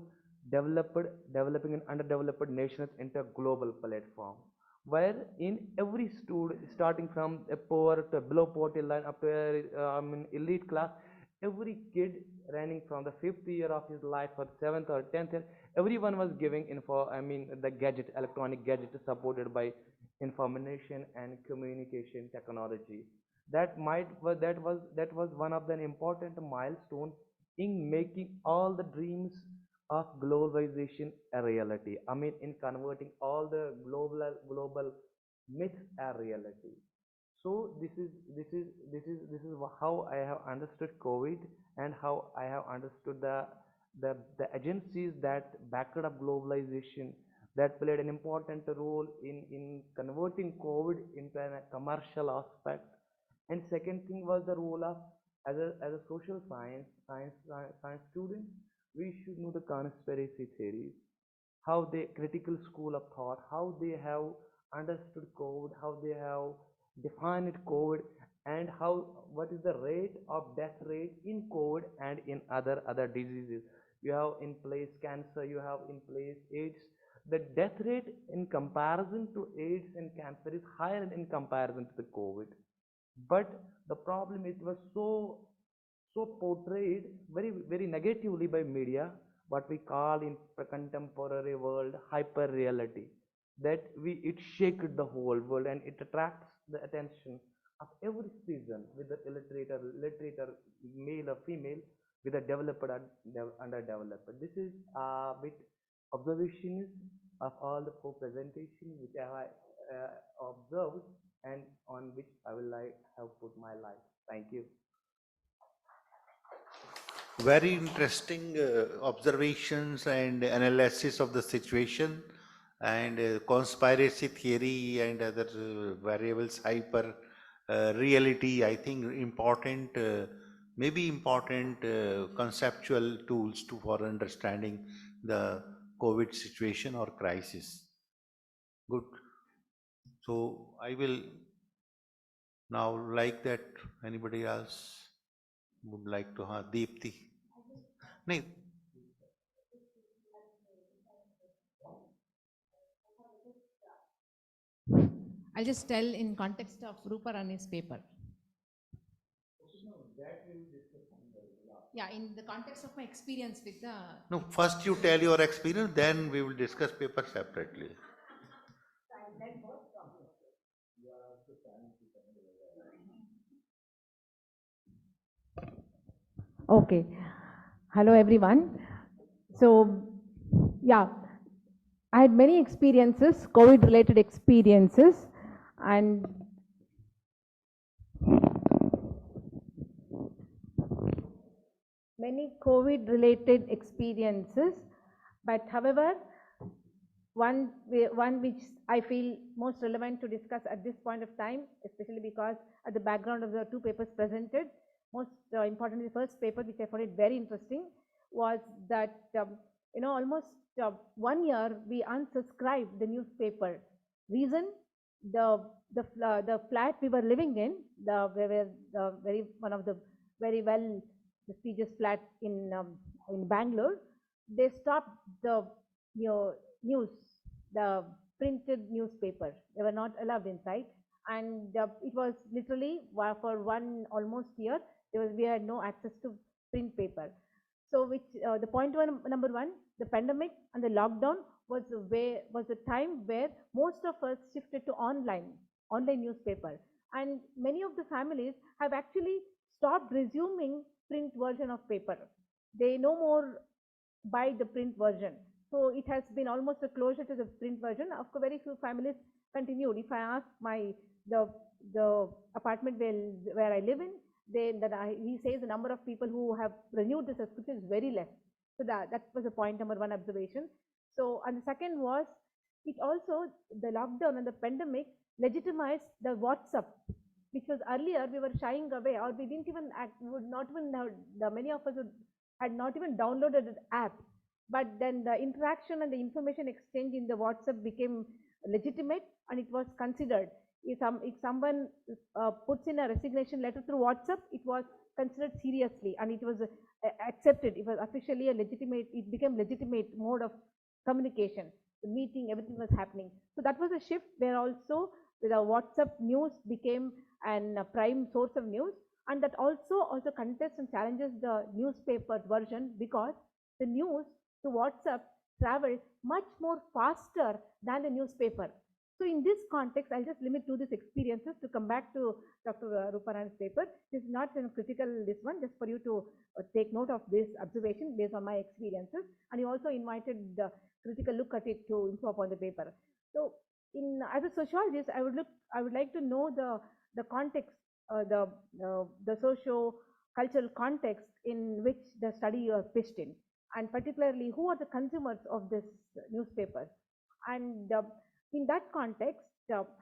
developing and underdeveloped nations into a global platform, where in every student, starting from a poor to a below poverty line up to elite class, every kid running from the 5th year of his life or 7th or 10th year, everyone was giving the electronic gadget supported by information and communication technology. That was one of the important milestone in making all the dreams of globalization a reality. In converting all the global myths a reality. So this is how I have understood COVID, and how I have understood the agencies that backed up globalization, that played an important role in converting COVID into a commercial aspect. And second thing was the role of, as a social science student, we should know the conspiracy theories, how they critical school of thought, how they have understood COVID, how they have defined COVID, and how what is the rate of death rate in COVID and in other diseases. You have in place cancer, you have in place AIDS. The death rate in comparison to AIDS and cancer is higher in comparison to the COVID. But the problem, it was so portrayed very negatively by media, what we call in contemporary world hyper reality, that it shaked the whole world and it attracts the attention of every citizen, with the illiterate or male or female, with a developed or underdeveloped. This is a bit observations of all the four presentations which I observed, and on which I will have put my life. Thank you. Very interesting observations and analysis of the situation, and conspiracy theory and other variables, hyper reality, I think important, maybe important conceptual tools for understanding the COVID situation or crisis. Good. So I will now like that. Anybody else would like to have Deepti? No. I'll just tell in context of Rupa Rani's paper. Yeah, in the context of my experience with the... No, first you tell your experience, then we will discuss paper separately. Okay. Hello, everyone. So, yeah, I had many experiences, COVID-related experiences, and many COVID-related experiences. But however, one which I feel most relevant to discuss at this point of time, especially because at the background of the two papers presented, most importantly, the first paper, which I found it very interesting, was that almost 1 year we unsubscribed the newspaper. Reason, the flat we were living in, one of the very well prestigious flat in Bangalore, they stopped the news, the printed newspaper. They were not allowed inside, and it was literally for almost year we had no access to print paper. So, the point number one, the pandemic and the lockdown was the time where most of us shifted to online newspaper, and many of the families have actually stopped resuming print version of paper. They no more buy the print version. So it has been almost a closure to the print version. Of course, very few families continued. If I ask the apartment where I live in, he says the number of people who have renewed the subscription is very less. So that was a point number one observation. So, and the second was, it also, the lockdown and the pandemic legitimized the WhatsApp, which was earlier we were shying away, or we didn't even would not even have, many of us had not even downloaded the app. But then the interaction and the information exchange in the WhatsApp became legitimate, and it was considered. If someone puts in a resignation letter through WhatsApp, it was considered seriously, and it was accepted. It was officially it became legitimate mode of communication. The meeting, everything was happening. So that was a shift where also the WhatsApp news became a prime source of news, and that also contests and challenges the newspaper version, because the news to WhatsApp traveled much more faster than the newspaper. So in this context, I'll just limit to these experiences to come back to Dr. Rupa Rani's paper. This is not critical, this one, just for you to take note of this observation based on my experiences. And you also invited the critical look at it to improve upon the paper. So as a sociologist, I would like to know the context, the socio-cultural context in which the study you have pitched in, and particularly who are the consumers of this newspaper, and in that context,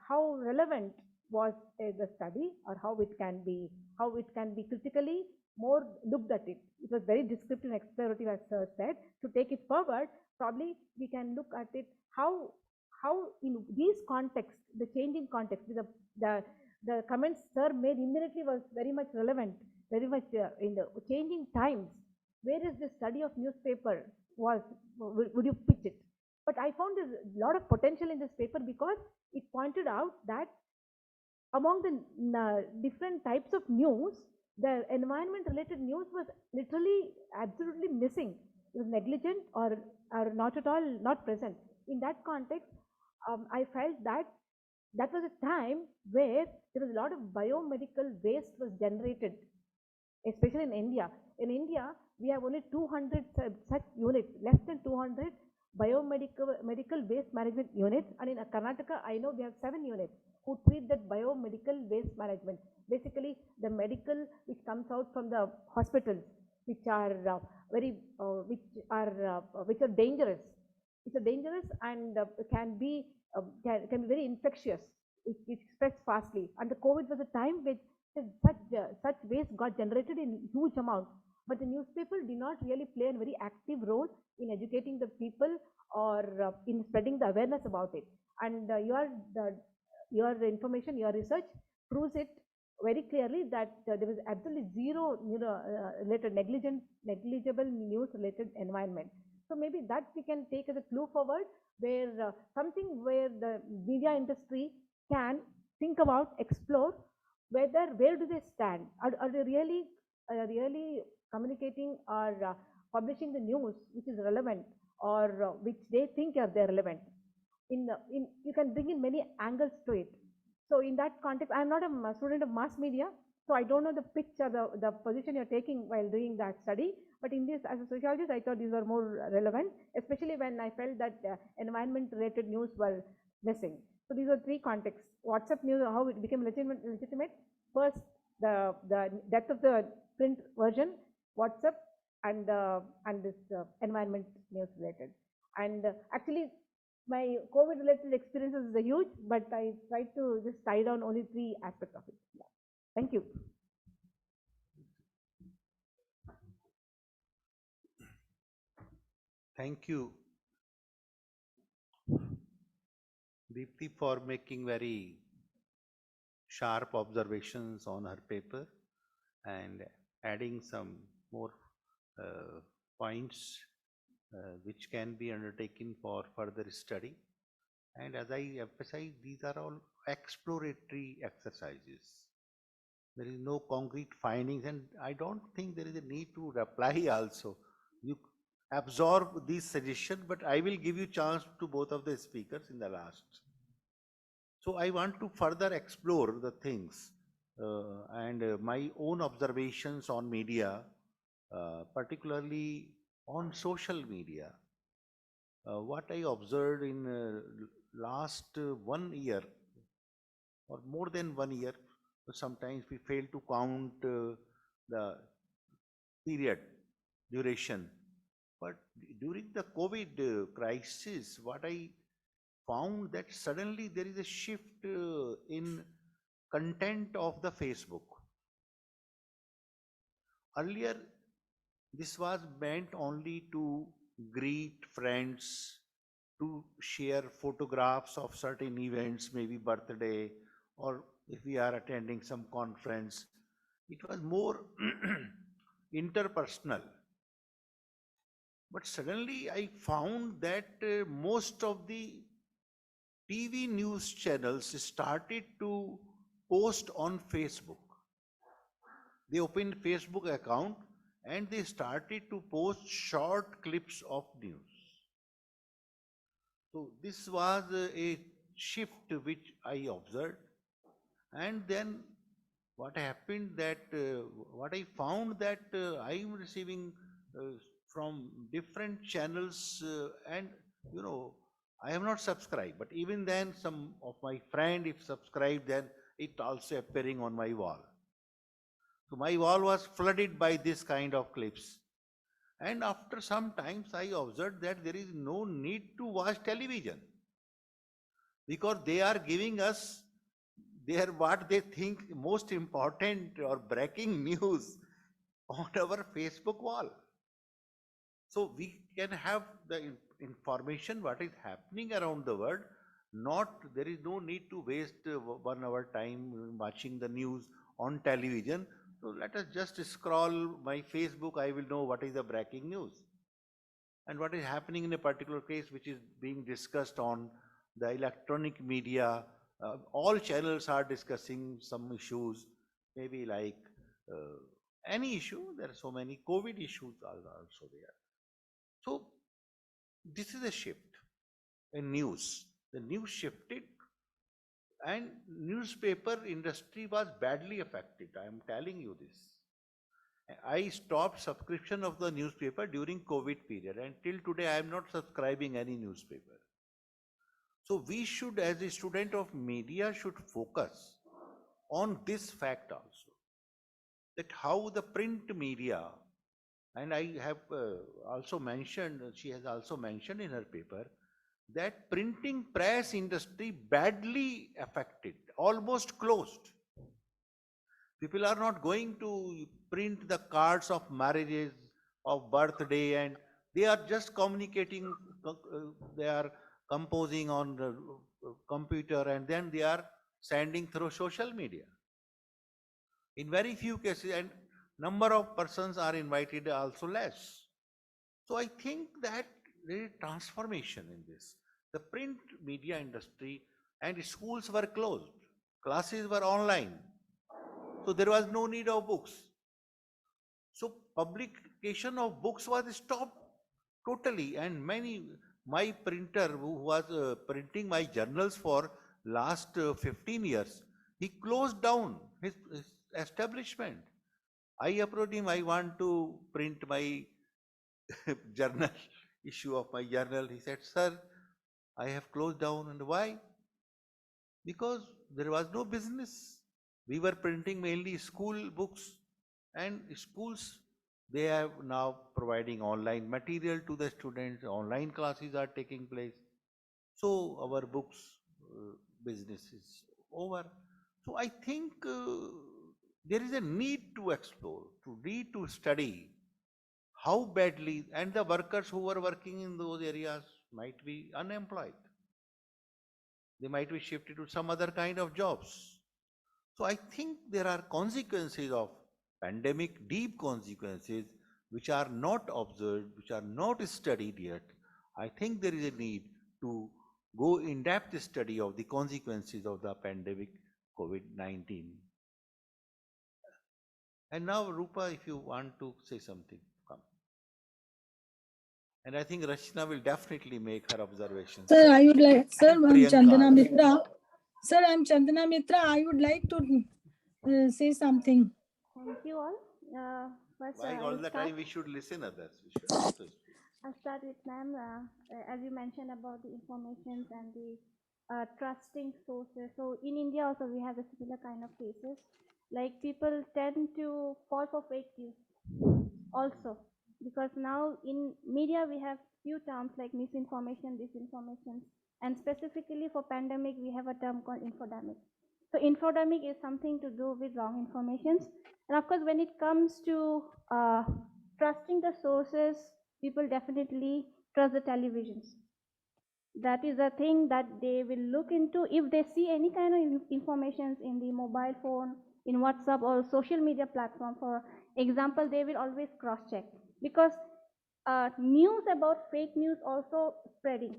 how relevant was the study, or how it can be critically more looked at it. It was very descriptive and explorative, as Sir said. To take it forward, probably we can look at it how in these contexts, the changing context, the comments Sir made immediately was very much relevant, very much in the changing times. Where is the study of newspaper would you pitch it? But I found there's a lot of potential in this paper, because it pointed out that among the different types of news, the environment-related news was literally absolutely missing. It was negligent or not at all, not present. In that context, I felt that was a time where there was a lot of biomedical waste was generated, especially in India. In India, we have only 200 such units, less than 200 biomedical waste management units, and in Karnataka, I know we have 7 units who treat that biomedical waste management. Basically, the medical which comes out from the hospitals, which are which are dangerous. Which are dangerous and can be very infectious. It spreads fastly. And the COVID was a time when such waste got generated in huge amount. But the newspaper did not really play a very active role in educating the people or in spreading the awareness about it. And your information, your research proves it very clearly that there was absolutely zero related negligible news related environment. So maybe that we can take as a clue forward, where something where the media industry can think about, explore where do they stand? Are they really communicating or publishing the news which is relevant or which they think are they relevant? You can bring in many angles to it. So in that context, I am not a student of mass media, so I don't know the pitch or the position you're taking while doing that study. But in this, as a sociologist, I thought these were more relevant, especially when I felt that environment-related news were missing. So these are three contexts. WhatsApp news, how it became legitimate. First, the death of the print version, WhatsApp, and this environment news related. And actually, my COVID-related experiences is huge, but I tried to just tie down only three aspects of it. Yeah. Thank you. Thank you, Deepti, for making very sharp observations on her paper and adding some more points which can be undertaken for further study. And as I emphasize, these are all exploratory exercises. There is no concrete findings, and I don't think there is a need to reply also. You absorb these suggestions, but I will give you chance to both of the speakers in the last. So I want to further explore the things and my own observations on media, particularly on social media. What I observed in last 1 year or more than 1 year, sometimes we fail to count the period, duration. But during the COVID crisis, what I found that suddenly there is a shift in content of the Facebook. Earlier, this was meant only to greet friends, to share photographs of certain events, maybe birthday, or if we are attending some conference. It was more interpersonal. But suddenly I found that most of the TV news channels started to post on Facebook. They opened Facebook account and they started to post short clips of news. So this was a shift which I observed. And then what happened that, what I found that I am receiving from different channels and I have not subscribed, but even then some of my friend if subscribed, then it also appearing on my wall. So my wall was flooded by this kind of clips. And after some times I observed that there is no need to watch television because they are giving us what they think most important or breaking news on our Facebook wall. So we can have the information what is happening around the world. There is no need to waste 1 hour time watching the news on television. So let us just scroll my Facebook, I will know what is the breaking news and what is happening in a particular case which is being discussed on the electronic media. All channels are discussing some issues, maybe like any issue. There are so many COVID issues are also there. So this is a shift in news. The news shifted and newspaper industry was badly affected. I am telling you this. I stopped subscription of the newspaper during COVID period and till today I am not subscribing any newspaper. So we should, as a student of media, should focus on this fact also, that how the print media And I have also mentioned, she has also mentioned in her paper, that printing press industry badly affected, almost closed. People are not going to print the cards of marriages, of birthday, and they are just communicating, they are composing on the computer, and then they are sending through social media. In very few cases, and number of persons are invited also less. So I think that there is transformation in this. The print media industry and schools were closed, classes were online, so there was no need of books. So publication of books was stopped totally, and my printer who was printing my journals for last 15 years, he closed down his establishment. I approached him, I want to print my journal, issue of my journal. He said, sir, I have closed down. And why? Because there was no business. We were printing mainly school books, and schools, they are now providing online material to the students, online classes are taking place. So our books business is over. So I think there is a need to explore, to need to study how badly, and the workers who were working in those areas might be unemployed. They might be shifted to some other kind of jobs. So I think there are consequences of pandemic, deep consequences, which are not observed, which are not studied yet. I think there is a need to go in-depth study of the consequences of the pandemic COVID-19. And now, Rupa, if you want to say something, come. And I think Rachna will definitely make her observations. Sir, I would like, sir, I'm Priyanka Chandana also. Mitra. Sir, I'm Chandana Mitra. I would like to say something. Thank you all. First, Why all the time we should listen others? We should also speak. I'll start with ma'am. As you mentioned about the informations and the trusting sources. So in India also we have a similar kind of cases. Like people tend to fall for fake news also, because now in media we have few terms like misinformation, disinformation, and specifically for pandemic we have a term called infodemic. So infodemic is something to do with wrong informations, and of course when it comes to trusting the sources, people definitely trust the televisions. That is a thing that they will look into. If they see any kind of information in the mobile phone, in WhatsApp or social media platform, for example, they will always cross check, because news about fake news also spreading.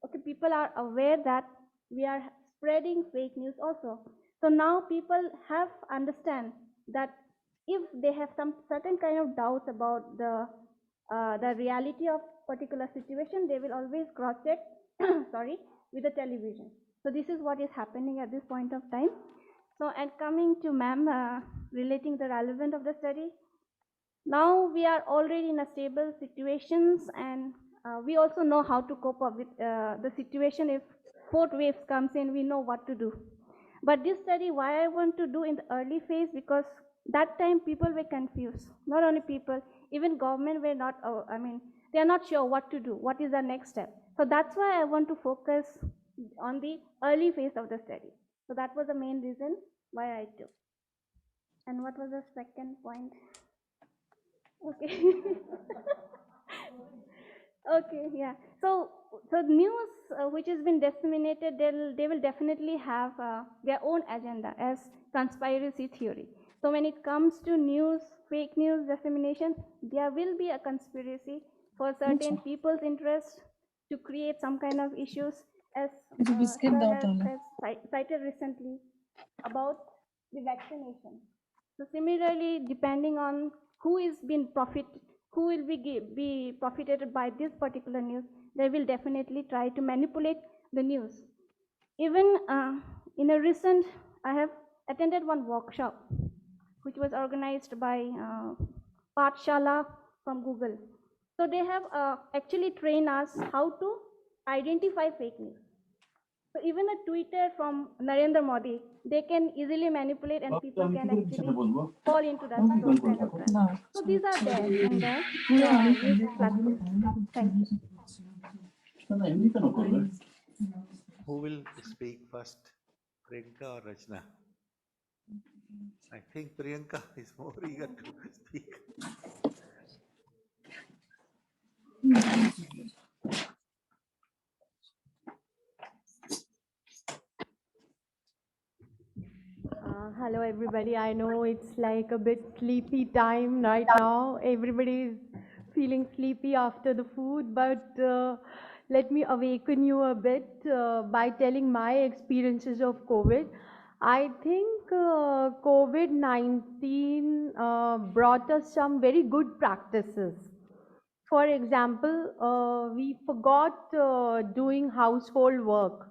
Okay, people are aware that we are spreading fake news also. So now people have understand that if they have some certain kind of doubts about the reality of particular situation, they will always cross check sorry, with the television. So this is what is happening at this point of time. So, and coming to ma'am, relating the relevance of the study, now we are already in a stable situations, and we also know how to cope up with the situation. If fourth wave comes in, we know what to do. But this study, why I want to do in the early phase, because that time people were confused. Not only people, even government were not, they are not sure what to do, what is the next step. So that's why I want to focus on the early phase of the study. So that was the main reason why I took. And what was the second point? Okay. Okay, yeah. So news which has been disseminated, they will definitely have their own agenda as conspiracy theory. So when it comes to news, fake news dissemination, there will be a conspiracy for certain people's interest to create some kind of issues, as sir has cited recently about the vaccination. So similarly, depending on who is being who will be profited by this particular news, they will definitely try to manipulate the news. Even in a recent, I have attended one workshop which was organized by Pathshala from Google. So they have actually trained us how to identify fake news. So even a Twitter from Narendra Modi, they can easily manipulate and people can actually fall into that those kind of traps. So these are there in the news platforms. Thank you. Who will speak first, Priyanka or Rachna? I think Priyanka is more eager to speak. Hello everybody. I know it's like a bit sleepy time right now. Everybody is feeling sleepy after the food, but let me awaken you a bit by telling my experiences of COVID. I think COVID-19 brought us some very good practices. For example, we forgot doing household work,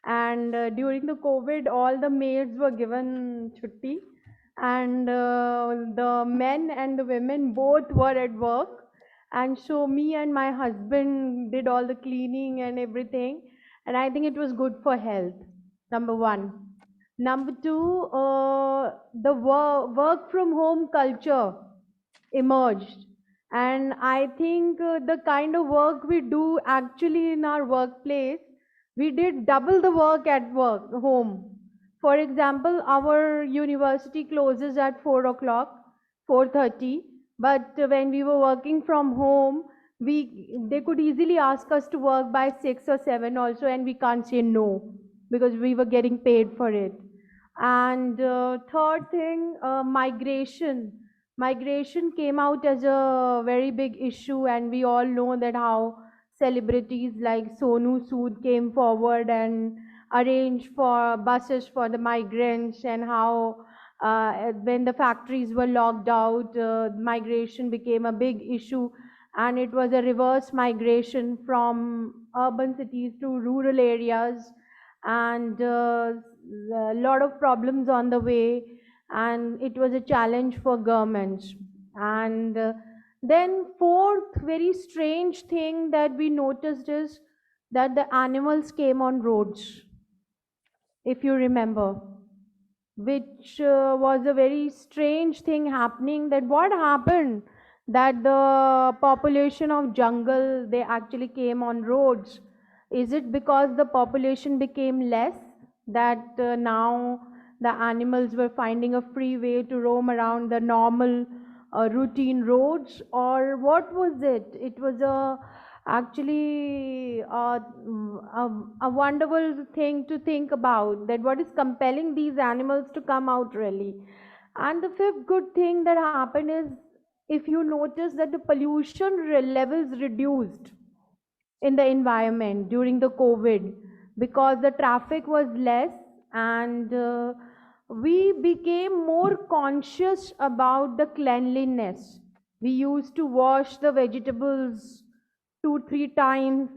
and during the COVID, all the maids were given chutti, and the men and the women both were at work, and so me and my husband did all the cleaning and everything, and I think it was good for health. Number one. Number two, the work from home culture emerged. And I think the kind of work we do actually in our workplace, we did double the work at work, home. For example, our university closes at 4 o'clock, 4:30, but when we were working from home, they could easily ask us to work by 6 or 7 also, and we can't say no because we were getting paid for it. And third thing, migration. Migration came out as a very big issue, and we all know that how celebrities like Sonu Sood came forward and arranged for buses for the migrants, and how when the factories were locked out, migration became a big issue, and it was a reverse migration from urban cities to rural areas, and a lot of problems on the way, and it was a challenge for governments. And then fourth very strange thing that we noticed is that the animals came on roads, if you remember, which was a very strange thing happening. That what happened, that the population of jungle, they actually came on roads. Is it because the population became less, that now the animals were finding a free way to roam around the normal routine roads, or what was it? It was actually a wonderful thing to think about, that what is compelling these animals to come out really. And the fifth good thing that happened is, if you notice, that the pollution levels reduced in the environment during the COVID, because the traffic was less, and we became more conscious about the cleanliness. We used to wash the vegetables 2-3 times,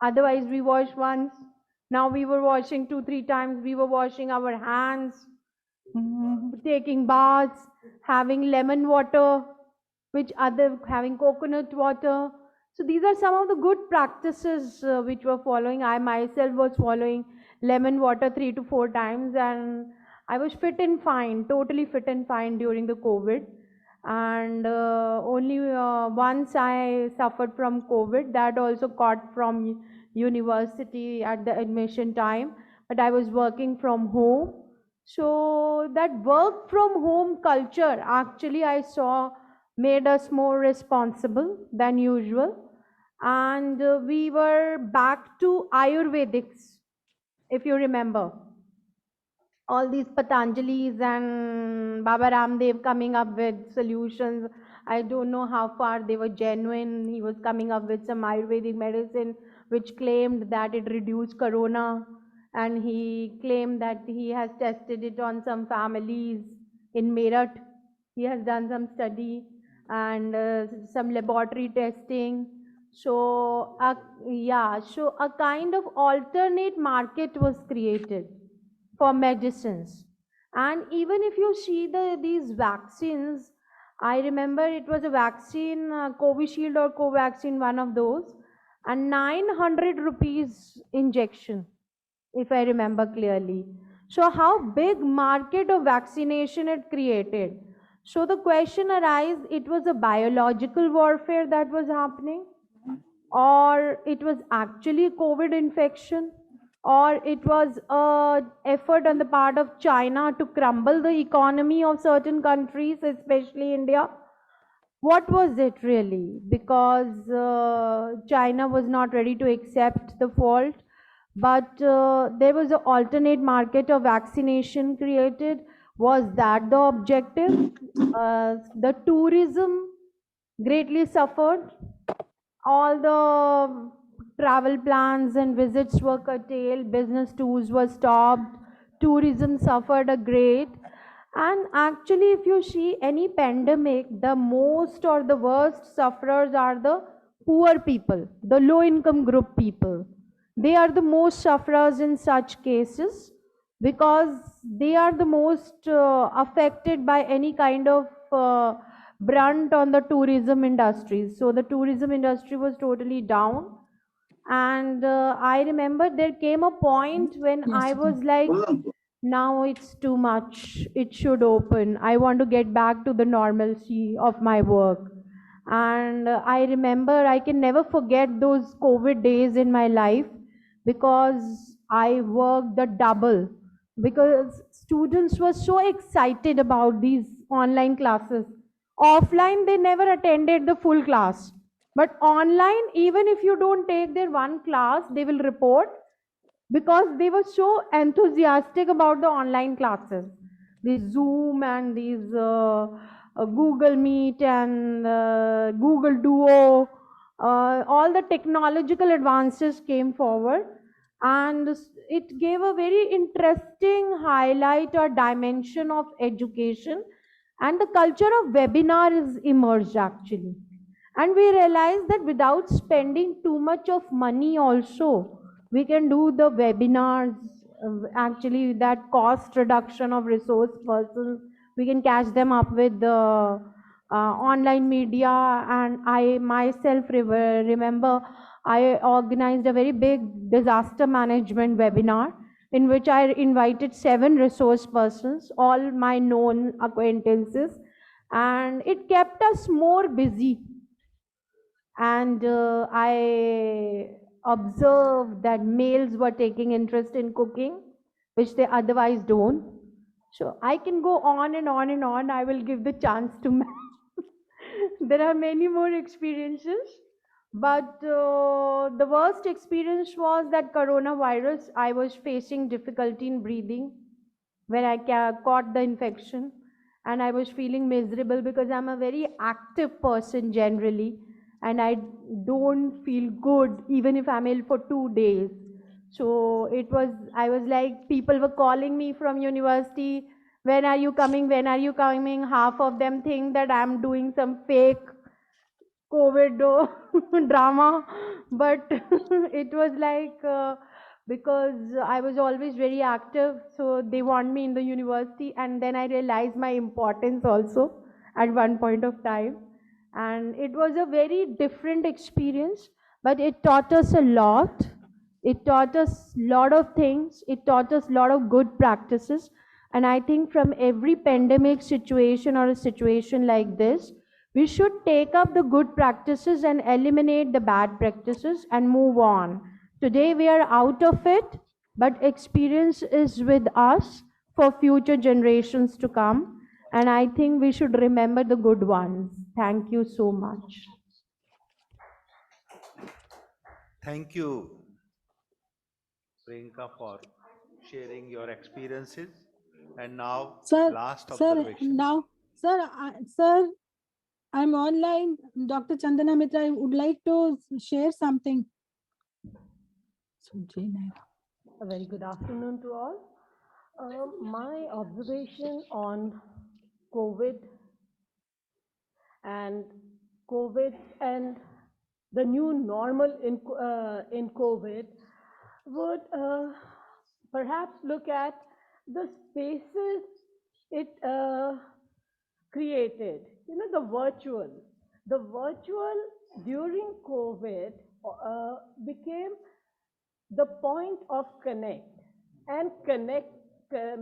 otherwise we wash once. Now we were washing 2-3 times. We were washing our hands, taking baths, having lemon water, which other having coconut water. So these are some of the good practices which were following. I myself was following lemon water 3 to 4 times, and I was fit and fine, totally fit and fine during the COVID. And only once I suffered from COVID, that also caught from university at the admission time, but I was working from home. So that work from home culture actually I saw made us more responsible than usual, and we were back to Ayurvedics, if you remember. All these Patanjalis and Baba Ramdev coming up with solutions. I don't know how far they were genuine. He was coming up with some Ayurvedic medicine which claimed that it reduced corona, and he claimed that he has tested it on some families in Meerut. He has done some study and some laboratory testing. So, so a kind of alternate market was created for medicines. And even if you see these vaccines, I remember it was a vaccine, Covishield or Covaxin, one of those, and 900 rupees injection. if I remember clearly. So how big market of vaccination it created. So the question arises, it was a biological warfare that was happening, or it was actually COVID infection, or it was a effort on the part of China to crumble the economy of certain countries, especially India. What was it really? Because China was not ready to accept the fault, but there was an alternate market of vaccination created. Was that the objective? The tourism greatly suffered. All the travel plans and visits were curtailed, business tours were stopped, tourism suffered a great. And actually, if you see any pandemic, the most or the worst sufferers are the poor people, the low income group people. They are the most sufferers in such cases because they are the most affected by any kind of brunt on the tourism industry. So the tourism industry was totally down. And I remember there came a point when Yes, I okay. was like, now it's too much. It should open. I want to get back to the normalcy of my work. And I remember I can never forget those COVID days in my life because I worked the double because students were so excited about these online classes. Offline, they never attended the full class. But online, even if you don't take their one class, they will report because they were so enthusiastic about the online classes. These Zoom and these Google Meet and Google Duo, all the technological advances came forward, and it gave a very interesting highlight or dimension of education, and the culture of webinar is emerged actually. And we realized that without spending too much of money also, we can do the webinars, actually that cost reduction of resource persons, we can catch them up with the online media. And I myself remember I organized a very big disaster management webinar in which I invited 7 resource persons, all my known acquaintances, and it kept us more busy. And I observed that males were taking interest in cooking, which they otherwise don't. So I can go on and on and on. I will give the chance to there are many more experiences, but the worst experience was that coronavirus. I was facing difficulty in breathing when I caught the infection, and I was feeling miserable because I'm a very active person generally, and I don't feel good even if I'm ill for 2 days. So I was like, people were calling me from university, when are you coming? When are you coming? Half of them think that I'm doing some fake COVID drama, but it was like because I was always very active, so they want me in the university, and then I realized my importance also at one point of time, and it was a very different experience, but it taught us a lot. It taught us a lot of things. It taught us a lot of good practices, and I think from every pandemic situation or a situation like this, we should take up the good practices and eliminate the bad practices and move on. Today we are out of it, but experience is with us for future generations to come. And I think we should remember the good ones. Thank you so much. Thank you, Priyanka, for sharing your experiences. And now, last observation. Sir, I'm online. Dr. Chandana Mitra, I would like to share something. A very good afternoon to all. My observation on COVID and the new normal in COVID would perhaps look at the spaces it created. You know, the virtual during COVID became the point of connect. and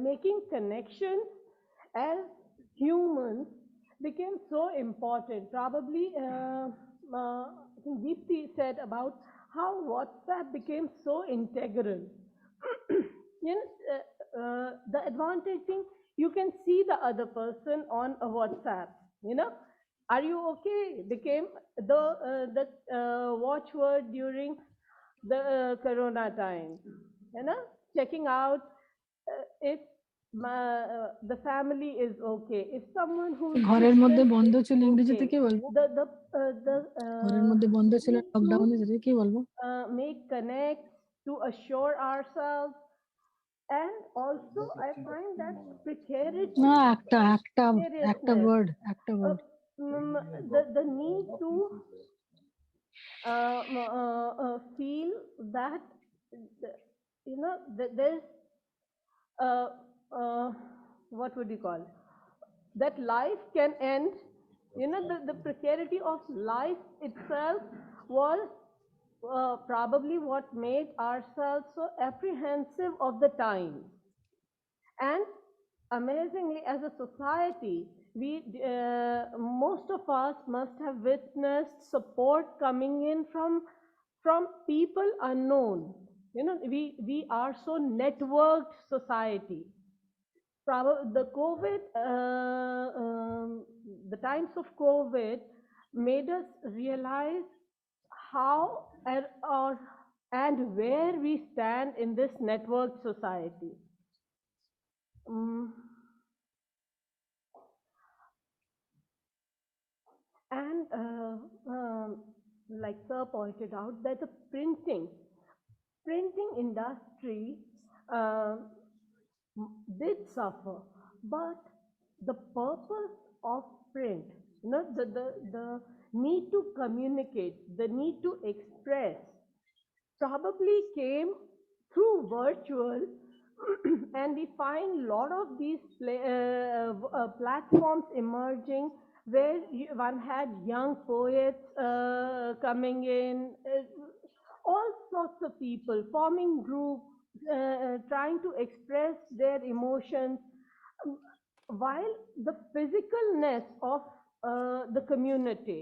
making connections as humans became so important. Probably, I think Deepti said about how WhatsApp became so integral. The advantage thing, you can see the other person on a WhatsApp, you know, are you okay? Became the watchword during the Corona time, you know, checking out if the family is okay, if someone who's ঘরের মধ্যে distant বন্ধ is ছিল ইংরেজিতে okay, কি বলবো? the ঘরের মধ্যে বন্ধ ছিল need to লকডাউনে, সেটা কি বলবো? make connects to assure ourselves, and also I find that precarity, না, একটা precariousness, word, uh, the need to feel that you know there's uh, uh, what would you call, that life can end, you know, the precarity of life itself was probably what made ourselves so apprehensive of the time. And amazingly, as a society, we most of us must have witnessed support coming in from people unknown. You know, we are so networked society. Probably the COVID, the times of COVID made us realize how and where we stand in this networked society. And like Sir pointed out, that the printing industry did suffer, but the purpose of print, you know, the need to communicate, the need to express, probably came through virtual. And we find a lot of these platforms emerging where one had young poets coming in, all sorts of people forming groups, trying to express their emotions, while the physicalness of the community,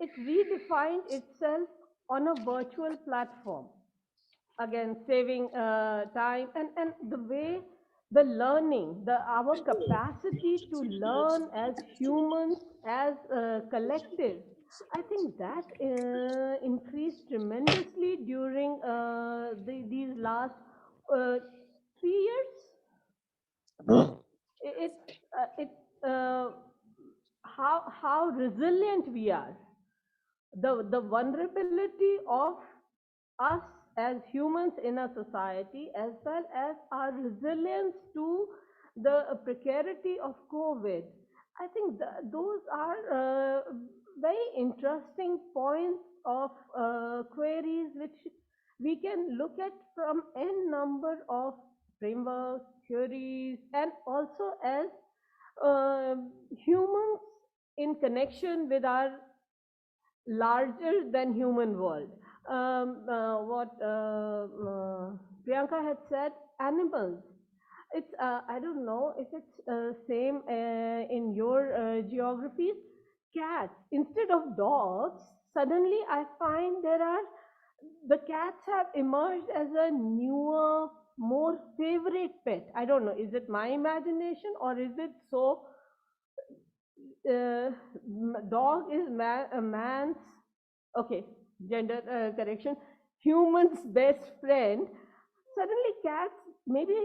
it redefined itself on a virtual platform. Again, saving time and the way the learning, our capacity to learn as humans, as collectives, I think that increased tremendously during these last 3 years. How resilient we are, the vulnerability of us as humans in a society, as well as our resilience to the precarity of COVID. I think those are very interesting points of queries which we can look at from n number of frameworks, theories, and also as humans in connection with our larger than human world. What Priyanka had said, animals. It's I don't know if it's same in your geographies. Cats instead of dogs. Suddenly, I find the cats have emerged as a newer, more favorite pet. I don't know. Is it my imagination or is it so? Dog is a man's, okay, gender correction, human's best friend. Suddenly cats, maybe,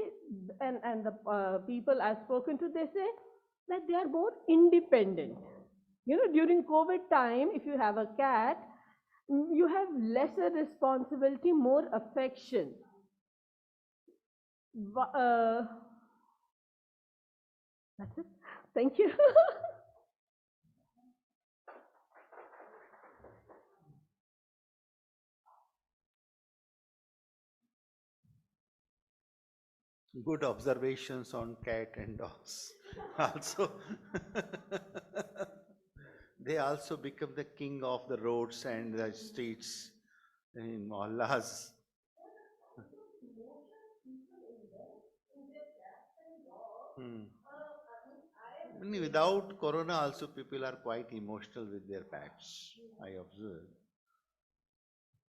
and the people I've spoken to, they say that they are more independent. You know, during COVID time, if you have a cat, you have lesser responsibility, more affection. That's it. Thank you. Good observations on cat and dogs. Also, they also become the king of the roads and the streets in mohallas. Without corona also people are quite emotional with their pets, I observe.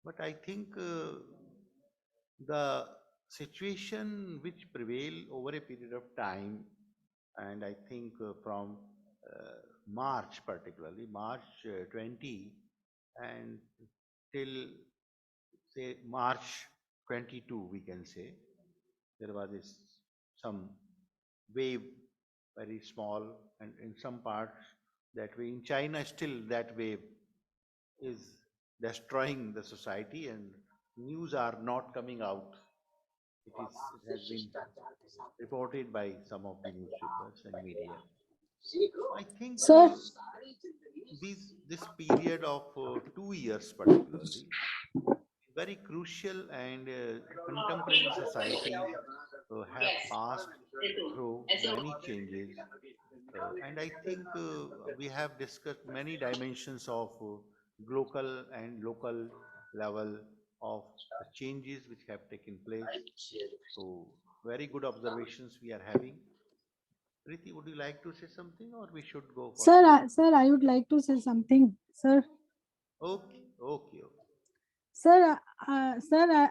But I think the situation which prevail over a period of time, and I think from March particularly, March 20 and till say March 22 we can say, there was some wave, very small, and in some parts that way. In China still that wave is destroying the society and news are not coming out. It has been reported by some of the newspapers and media. I think Sir, this period of 2 years particularly very crucial, and contemporary societies have passed through many changes, and I think we have discussed many dimensions of global and local level of the changes which have taken place. So very good observations we are having. Preeti, would you like to say something, or we should go for? sir, I would like to say something, sir. Okay. Sir, I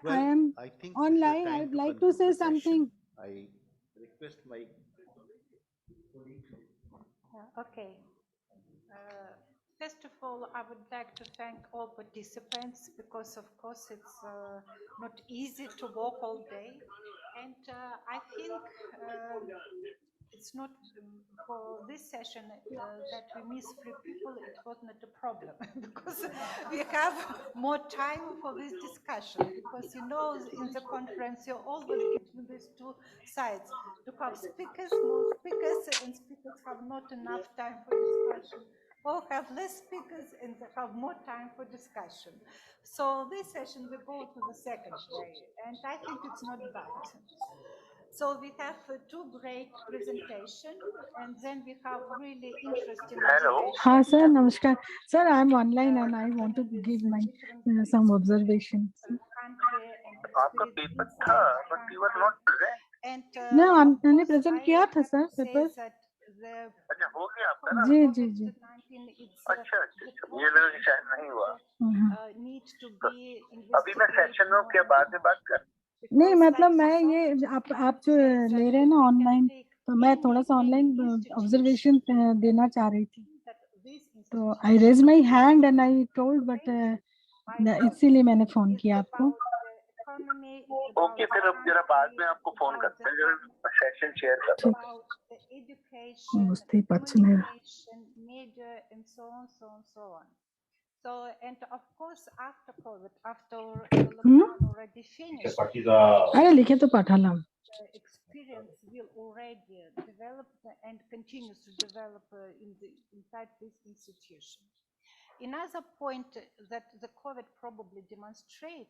Well, am I think this is the online. I time would to like to conclude say the session. something. I request my colleagues. Okay. First of all, I would like to thank all participants because, of course, it's not easy to walk all day. And I think it's not for this session that we miss few people. It was not a problem because we have more time for this discussion. Because in the conference you're always getting these two sides to have speakers, more speakers, and speakers have not enough time for discussion, or have less speakers and they have more time for discussion. So this session we go to the second day, and I think it's not bad. So we have two great presentations, and then we have really interesting observations. Ha, sir, namaskar. Sir, I am online and I want to give my some observations. Country and experience inside the country. And No, of मैंने course, present I किया था have sir to say paper. that the ji. COVID-19 it's need to be investigated more. नहीं मतलब मैं ये आप जो ले रहे हैं ना ऑनलाइन, तो मैं थोड़ा सा ऑनलाइन ऑब्जर्वेशन देना चाह रही थी. तो I raise my hand and I told, but इसीलिए मैंने फोन किया आपको. ओके, फिर अब जरा बाद में आपको फोन करते हैं, जरा सेशन शेयर करते हैं. मुझे पता नहीं. Media and so on. So, and of course, after COVID, after the lockdown already finished, अरे लिखे तो पढ़ा experience will already develop and continues to develop inside this institution. Another point that the COVID probably demonstrate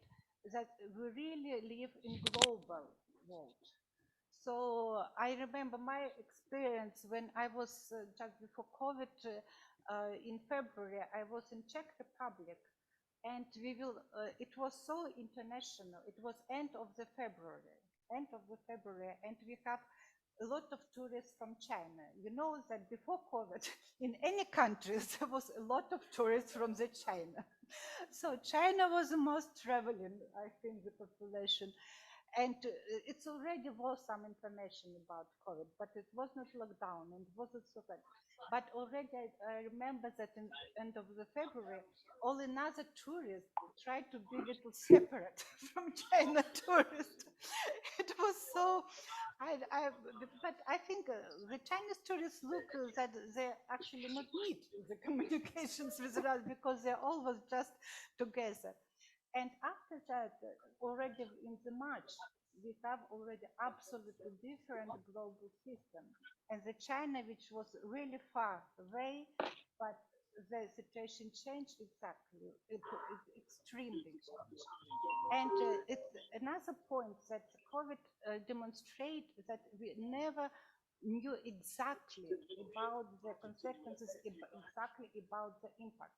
that we really live in global world. So I remember my experience when I was just before COVID in February, I was in Czech Republic, and it was so international. It was end of the February, and we have a lot of tourists from China. You know that before COVID, in any countries, there was a lot of tourists from the China. So China was the most traveling, I think, the population. And it's already was some information about COVID, but it was not lockdown and it wasn't so bad. But already I remember that in end of the February, all another tourists tried to be a little separate from China tourists. It was so, but I think the Chinese tourists look that they actually not need the communications with us because they're always just together. And after that, already in the March, we have already absolutely different global system. And the China, which was really far away, but the situation changed exactly. It extremely changed. And it's another point that COVID demonstrates that we never knew exactly about the consequences, exactly about the impact.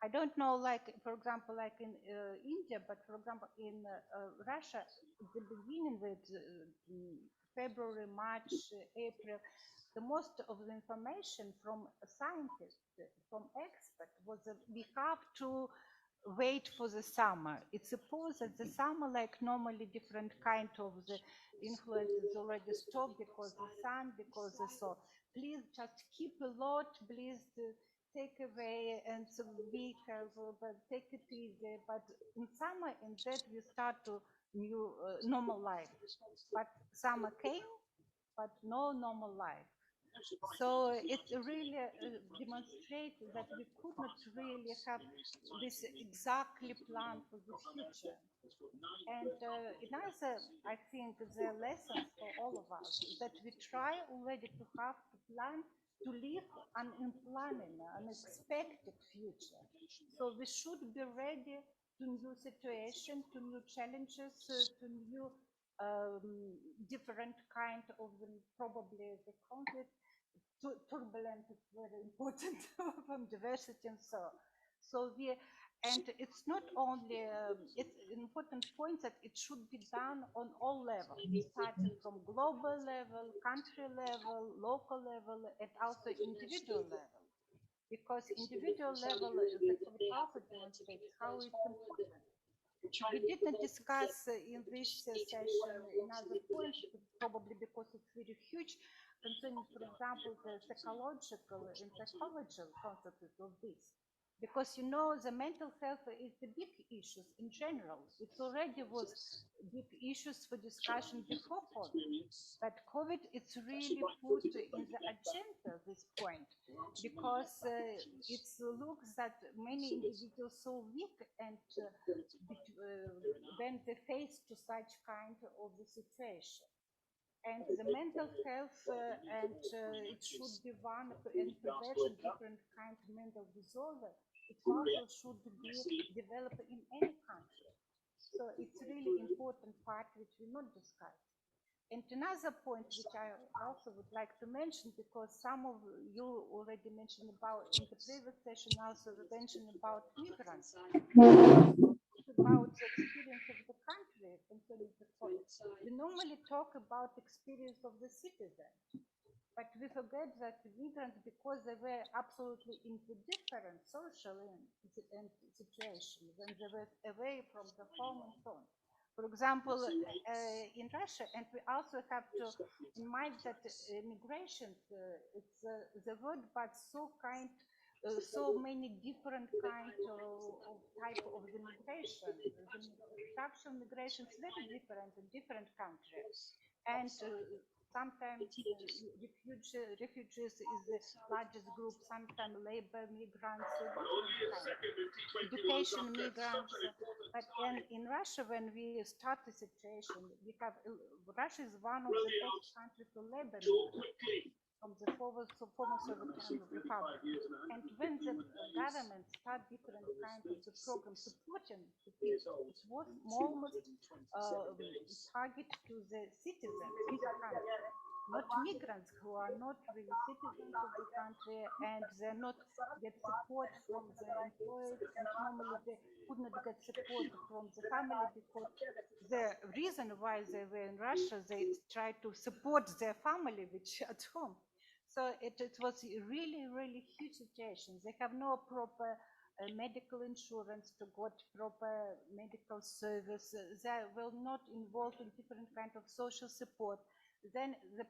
I don't know, like, for example, like in India, but for example, in Russia, at the beginning with February, March, April, the most of the information from scientists, from experts, was that we have to wait for the summer. It's supposed that the summer, like normally different kind of the influence is already stopped because the sun, because the so. Please just keep a lot, please take away and so be careful, but take it easy. But in summer, in that we start to new normal life. But summer came, but no normal life. So it really demonstrates that we could not really have this exactly plan for the future. And another, I think, the lessons for all of us is that we try already to have to plan to live an unplanned, unexpected future. So we should be ready to new situation, to new challenges, to new different kind of probably the conflict. Turbulent is very important from diversity and so. So we, and it's not only, it's an important point that it should be done on all levels, starting from global level, country level, local level, and also individual level. Because individual level, the COVID also demonstrates how it's important. We didn't discuss in this session another point, probably because it's very huge, concerning, for example, the psychological and psychological consequences of this. Because you know the mental health is the big issues in general. It already was big issues for discussion before COVID. But COVID, it's really put in the agenda at this point, because it looks that many individuals so weak and when they face to such kind of the situation. And the mental health and it should be one and prevention different kind of mental disorder. It also should be developed in any country. So it's really important part which we not discuss. And another point which I also would like to mention, because some of you already mentioned about in the previous session, also mentioned about migrants, about the experience of the country concerning the COVID. We normally talk about experience of the citizen, but we forget that migrants, because they were absolutely in the different social and situation when they were away from the home and so on. For example, in Russia, and we also have to remind that migration, it's the word, but so kind, so many different kinds of type of the migration. The structural migration is very different in different countries. And sometimes refugees is the largest group, sometimes labor migrants, education migrants. But in Russia, when we start the situation, we have Russia is one of the best countries for labor migrants from the former Soviet Republic. And when the government start different kinds of the programs supporting the people, it was almost target to the citizens of the country, not migrants who are not really citizens of the country, and they not get support from the employers, and normally they could not get support from the family, because the reason why they were in Russia, they tried to support their family which at home. So it was really, really huge situation. They have no proper medical insurance to get proper medical service. They will not involved in different kind of social support. Then the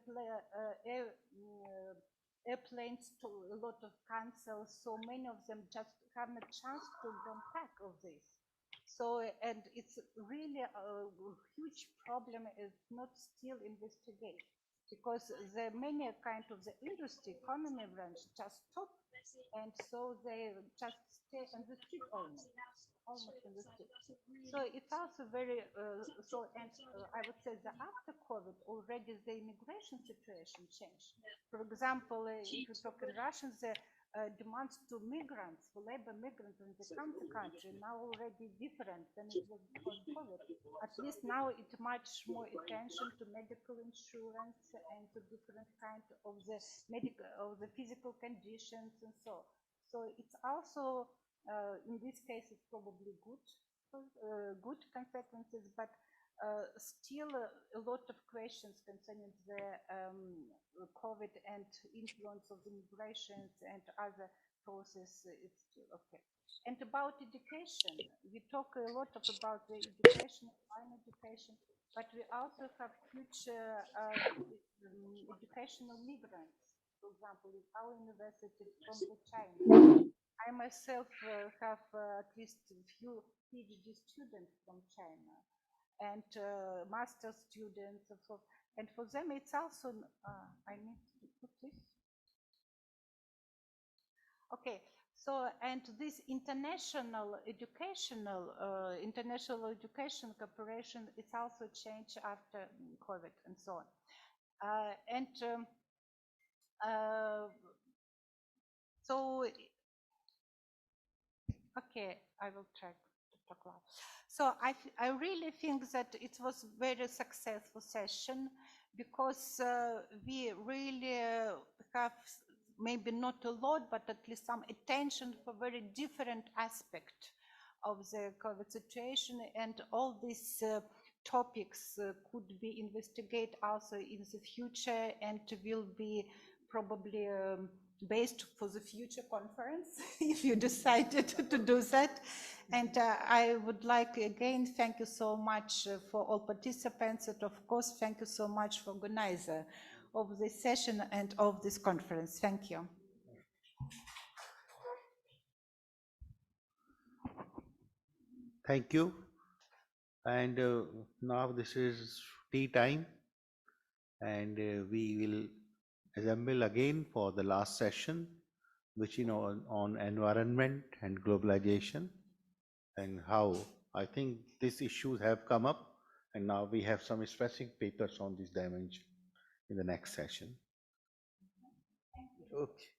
airplanes to a lot of cancel, so many of them just have no chance to back of this. So, and it's really a huge problem is not still investigated, because the many kind of the industry, economy branch just stop, and so they just stay on the street almost in the street. So it's also very, I would say that after COVID, already the immigration situation changed. For example, if you talk in Russian, the demands to migrants, for labor migrants in the country, now already different than it was before COVID. At least now it's much more attention to medical insurance and to different kind of the medical, of the physical conditions and so. So it's also, in this case, it's probably good consequences, but still a lot of questions concerning the COVID and influence of the migrations and other process. It's still okay. And about education, we talk a lot about the education, fine education, but we also have huge educational migrants. For example, in our university from China. I myself have at least a few PhD students from China and master students. And for them, it's also, I need to put this. Okay, so, and this international education cooperation, it's also changed after COVID and so on. So, okay, I will try to talk loud. So I really think that it was very successful session because we really have maybe not a lot, but at least some attention for very different aspect of the COVID situation, and all these topics could be investigated also in the future and will be probably based for the future conference if you decided to do that. And I would like again thank you so much for all participants, and of course thank you so much for organizer of this session and of this conference. Thank you. Thank you. And now this is tea time, and we will assemble again for the last session, which on environment and globalization, and how I think these issues have come up, and now we have some specific papers on this dimension in the next session. Okay.